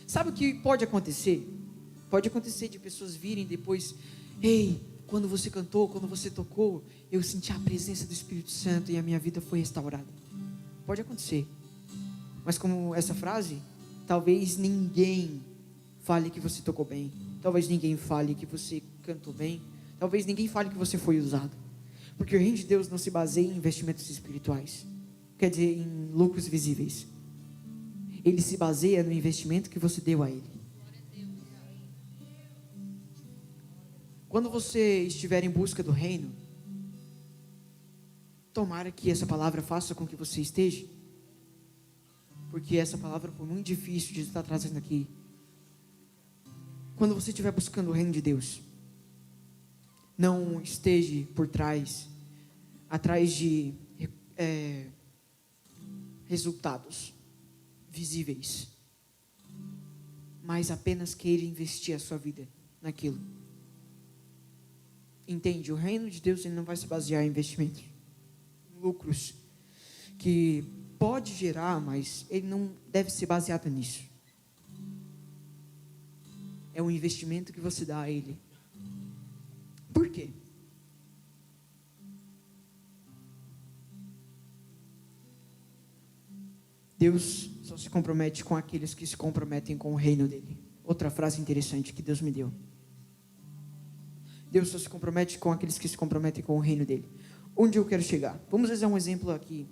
Sabe o que pode acontecer? Pode acontecer de pessoas virem depois: ei, quando você cantou, quando você tocou, eu senti a presença do Espírito Santo e a minha vida foi restaurada. Pode acontecer. Mas como essa frase, talvez ninguém fale que você tocou bem. Talvez ninguém fale que você cantou bem. Talvez ninguém fale que você foi usado. Porque o reino de Deus não se baseia em investimentos espirituais. Quer dizer, em lucros visíveis. Ele se baseia no investimento que você deu a Ele. Quando você estiver em busca do reino, tomara que essa palavra faça com que você esteja. Porque essa palavra foi muito difícil de estar trazendo aqui. Quando você estiver buscando o reino de Deus, não esteja por trás, atrás de resultados visíveis, mas apenas queira investir a sua vida naquilo. Entende? O reino de Deus, ele não vai se basear em investimentos, em lucros, que pode gerar, mas ele não deve ser baseado nisso. É um investimento que você dá a Ele. Por quê? Deus só se compromete com aqueles que se comprometem com o reino dele. Outra frase interessante que Deus me deu. Deus só se compromete com aqueles que se comprometem com o reino dele. Onde eu quero chegar? Vamos fazer um exemplo aqui.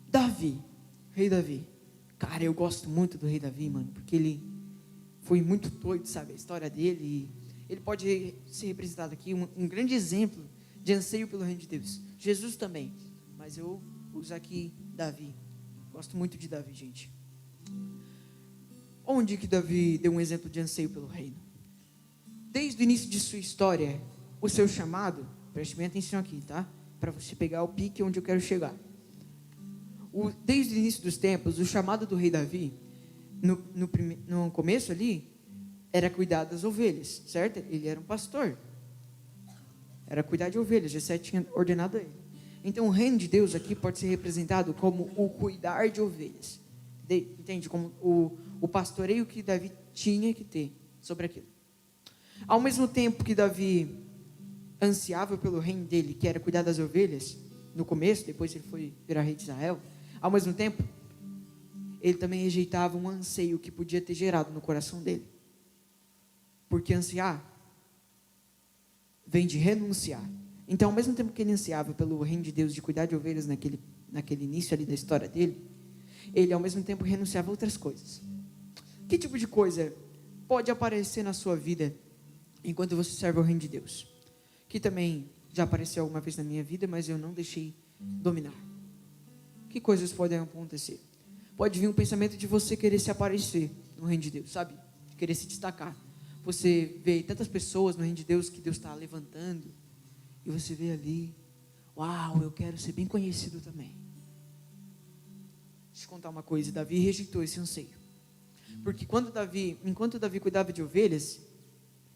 Davi, rei Davi. Cara, eu gosto muito do rei Davi, mano, porque ele foi muito doido, sabe? A história dele. Ele pode ser representado aqui, um grande exemplo de anseio pelo reino de Deus. Jesus também, mas eu uso aqui Davi. Gosto muito de Davi, gente. Onde que Davi deu um exemplo de anseio pelo reino? Desde o início de sua história, o seu chamado, preste bem atenção aqui, tá? Para você pegar o pique onde eu quero chegar. Desde o início dos tempos, o chamado do rei Davi, no começo ali, era cuidar das ovelhas, certo? Ele era um pastor. Era cuidar de ovelhas, Jessé tinha ordenado a ele. Então o reino de Deus aqui pode ser representado como o cuidar de ovelhas. Entende? Como o pastoreio que Davi tinha que ter sobre aquilo. Ao mesmo tempo que Davi ansiava pelo reino dele, que era cuidar das ovelhas, no começo, depois ele foi virar rei de Israel, ao mesmo tempo, ele também rejeitava um anseio que podia ter gerado no coração dele. Porque ansiar vem de renunciar. Então, ao mesmo tempo que ele ansiava pelo reino de Deus, de cuidar de ovelhas naquele início ali da história dele, ele ao mesmo tempo renunciava a outras coisas. Que tipo de coisa pode aparecer na sua vida enquanto você serve ao reino de Deus? Que também já apareceu alguma vez na minha vida, mas eu não deixei dominar. Que coisas podem acontecer? Pode vir um pensamento de você querer se aparecer no reino de Deus, sabe? De querer se destacar. Você vê tantas pessoas no reino de Deus que Deus está levantando, e você vê ali, uau, eu quero ser bem conhecido também. Deixa eu contar uma coisa, Davi rejeitou esse anseio. Porque enquanto Davi cuidava de ovelhas,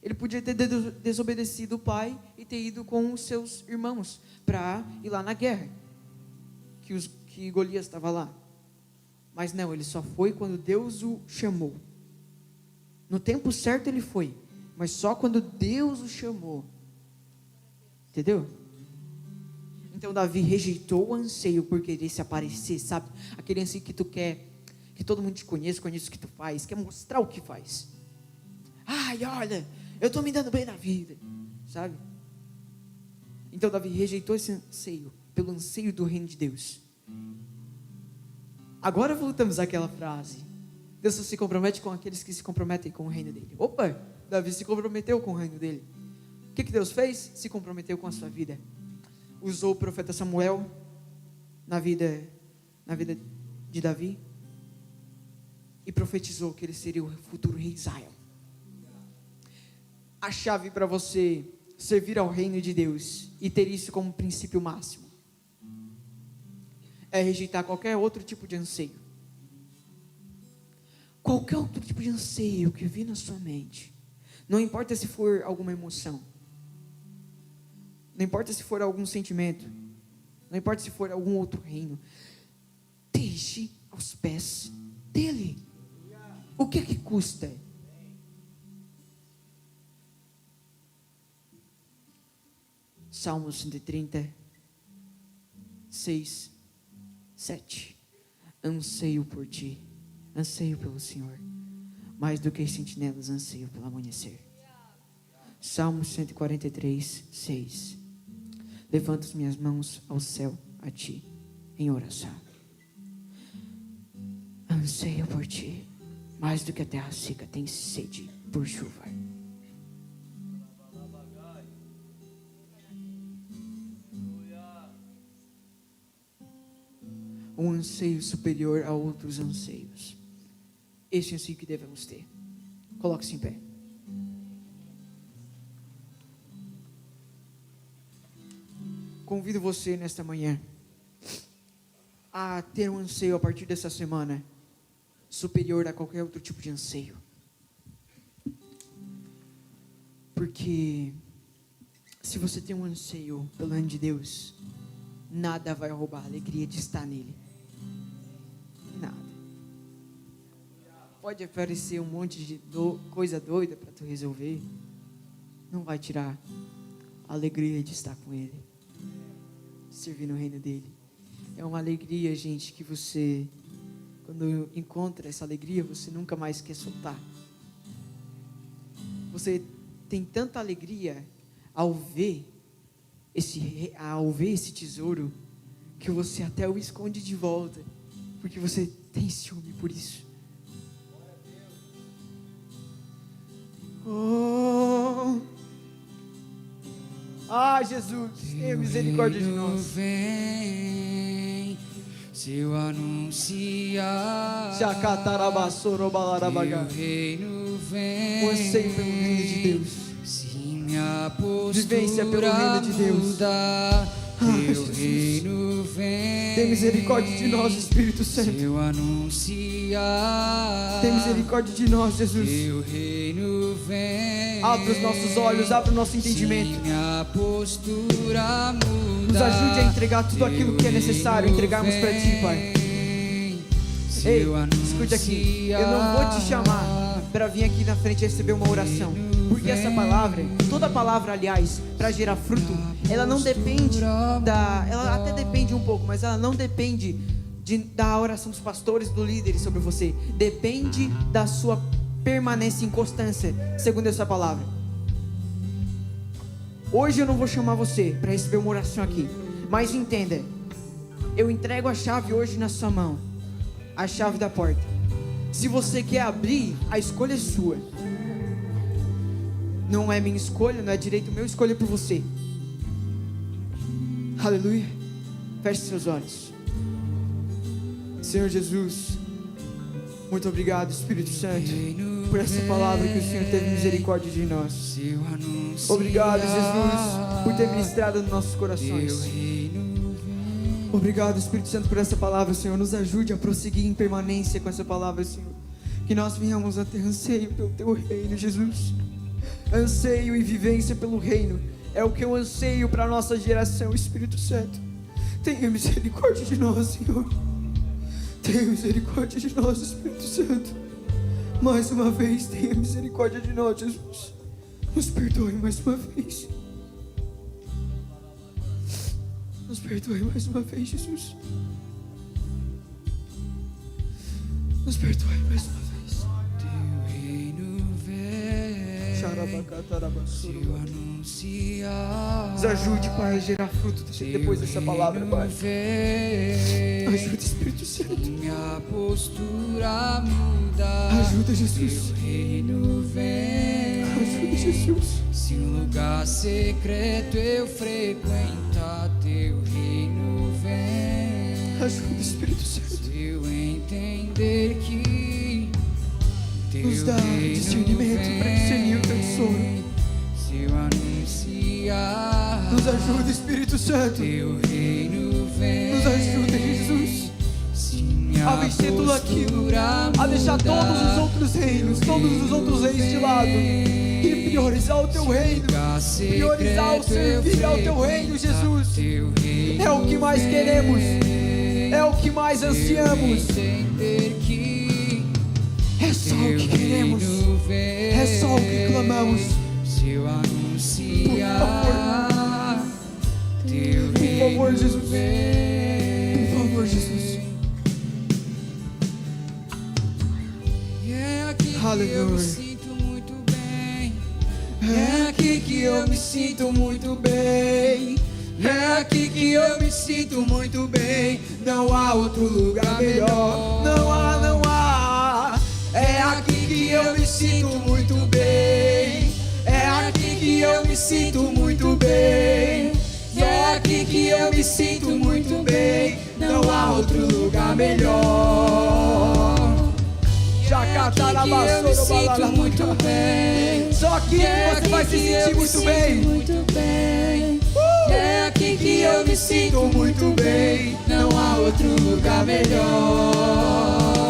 ele podia ter desobedecido o pai e ter ido com os seus irmãos para ir lá na guerra, que Golias estava lá. Mas não, ele só foi quando Deus o chamou. No tempo certo ele foi, mas só quando Deus o chamou. Entendeu? Então Davi rejeitou o anseio por querer se aparecer, sabe? Aquele anseio que tu quer, que todo mundo te conheça, conheça o que tu faz, quer mostrar o que faz. Ai, olha, eu estou me dando bem na vida, sabe? Então Davi rejeitou esse anseio, pelo anseio do reino de Deus. Agora voltamos àquela frase: Deus só se compromete com aqueles que se comprometem com o reino dele. Opa, Davi se comprometeu com o reino dele. O que Deus fez? Se comprometeu com a sua vida. Usou o profeta Samuel na vida de Davi e profetizou que ele seria o futuro rei de Israel. A chave para você servir ao reino de Deus e ter isso como princípio máximo é rejeitar qualquer outro tipo de anseio. Qualquer outro tipo de anseio que vir na sua mente, não importa se for alguma emoção, não importa se for algum sentimento, não importa se for algum outro reino, deixe aos pés dele. O que custa? Salmo 136, 7. Anseio por ti, anseio pelo Senhor, mais do que as sentinelas anseio pelo amanhecer. Salmo 143, 6. Levanto as minhas mãos ao céu, a ti, em oração. Anseio por ti, mais do que a terra seca tem sede por chuva. Um anseio superior a outros anseios. Esse anseio que devemos ter. Coloque-se em pé. Convido você nesta manhã a ter um anseio a partir dessa semana superior a qualquer outro tipo de anseio. Porque se você tem um anseio pelo reino de Deus, nada vai roubar a alegria de estar nele. Nada. Pode aparecer um monte de coisa doida para tu resolver, não vai tirar a alegria de estar com ele, servir no reino dele. É uma alegria, gente, que você, quando encontra essa alegria, você nunca mais quer soltar. Você tem tanta alegria ao ver esse tesouro, que você até o esconde de volta, porque você tem ciúme por isso. Oh, Jesus, tenha misericórdia de nós. Vem, se eu anunciar, Teu reino vem, o anseio pelo reino de Deus, se minha vivência pelo reino de Deus. mudar, teu Jesus, reino vem. tem misericórdia de nós, Espírito Santo. Se eu anunciar, Tem misericórdia de nós, Jesus. teu reino vem. Abre os nossos olhos, abre o nosso entendimento. Se minha postura mudar, Nos ajude a entregar tudo aquilo que é necessário entregarmos para Ti, Pai. Ei, escute aqui, eu não vou te chamar para vir aqui na frente receber uma oração, porque essa palavra, toda palavra, aliás, para gerar fruto, ela não depende ela até depende um pouco, mas ela não depende da oração dos pastores, do líder sobre você. Depende da sua permanência e inconstância, segundo essa palavra. Hoje eu não vou chamar você para receber uma oração aqui, mas entenda, eu entrego a chave hoje na sua mão, a chave da porta. Se você quer abrir, a escolha é sua. Não é minha escolha, não é direito meu escolher por você. Aleluia. Feche seus olhos. Senhor Jesus, muito obrigado, Espírito Santo, por essa palavra que o Senhor teve misericórdia de nós. Obrigado, Jesus, por ter ministrado nos nossos corações. Obrigado, Espírito Santo, por essa palavra, Senhor. Nos ajude a prosseguir em permanência com essa palavra, Senhor. Que nós venhamos a ter anseio pelo Teu reino, Jesus. Anseio e vivência pelo reino é o que eu anseio para a nossa geração, Espírito Santo. Tenha misericórdia de nós, Senhor. Tenha misericórdia de nós, Espírito Santo. Mais uma vez, tenha misericórdia de nós, Jesus. Nos perdoe mais uma vez. Nos perdoe mais uma vez, Jesus. Nos perdoe mais uma vez. Teu reino vem, Teu anunciar. Nos ajude, Pai, a gerar fruto depois dessa palavra, Pai. Ajuda, Espírito Santo. Minha postura muda. Ajuda, Jesus. Teu reino vem. Ajuda, Jesus. Se um lugar secreto eu frequentar, Teu reino vem. Ajuda, Espírito Santo. Se eu entender que Nos dá discernimento para discernir o teu tesouro. se eu anunciar, Nos ajuda, Espírito Santo. Teu reino vem. Nos ajuda, Jesus. Se minha A vencer tudo aquilo, a deixar todos os outros reinos, todos os outros reis de lado e priorizar o teu reino, priorizar o servir ao teu reino, Jesus. É o que mais queremos, é o que mais ansiamos, é só o que queremos, é só o que clamamos. Se eu anunciar, Teu Por favor, reino Jesus. vem. Por favor, Jesus. E é aqui que eu Aleluia. me sinto muito bem. É aqui que eu me sinto muito bem. É aqui que eu me sinto muito bem. Não há outro lugar melhor. Não há, não há. É aqui que eu me sinto muito bem. É aqui que eu me sinto muito bem. É aqui que eu me sinto muito bem. Não há outro lugar melhor. Eu me sinto muito bem. Só aqui você vai se sentir muito bem. É aqui que eu me sinto muito bem. Não há outro lugar melhor.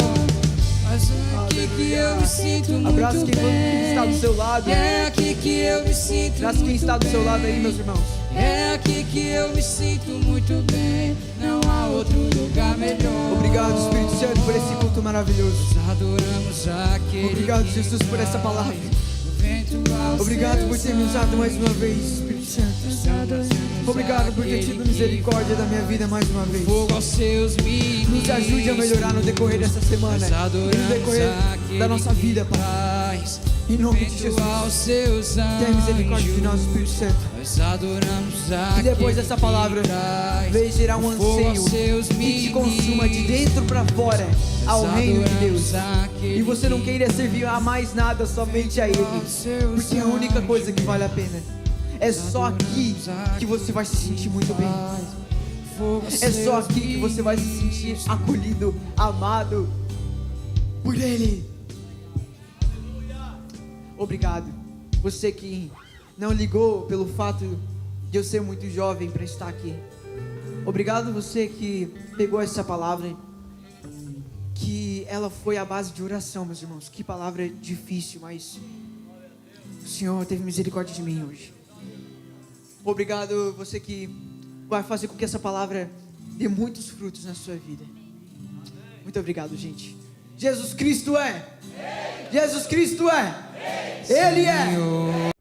Mas é aqui que eu me sinto muito Abraço quem está do bem. seu lado. É aqui que eu me sinto Abraço quem está do seu lado aí, meus irmãos. É aqui que eu me sinto muito bem. Não há outro lugar melhor. Obrigado, Espírito Santo, por esse culto maravilhoso. Adoramos aquele. Obrigado, Jesus, por essa palavra. Obrigado por ter me usado mais uma vez, Espírito Santo. Obrigado por ter tido misericórdia da minha vida mais uma vez. Fogo aos seus ministros. Nos ajude a melhorar no decorrer dessa semana e no decorrer da nossa vida, Pai. Em nome de Jesus. Tenha misericórdia de nós, Espírito Santo. E depois dessa palavra, veio gerar um anseio que te consuma de dentro para fora ao reino de Deus. E você não queira servir a mais nada, somente a Ele. Porque é a única coisa que vale a pena. É só aqui que você vai se sentir muito bem. É só aqui que você vai se sentir acolhido, amado por Ele. Obrigado. Você que não ligou pelo fato de eu ser muito jovem para estar aqui. Obrigado você que pegou essa palavra, que ela foi à base de oração, meus irmãos. Que palavra difícil, mas o Senhor teve misericórdia de mim hoje. Obrigado você que vai fazer com que essa palavra dê muitos frutos na sua vida. Muito obrigado, gente. Jesus Cristo é. Jesus Cristo é. Ele é.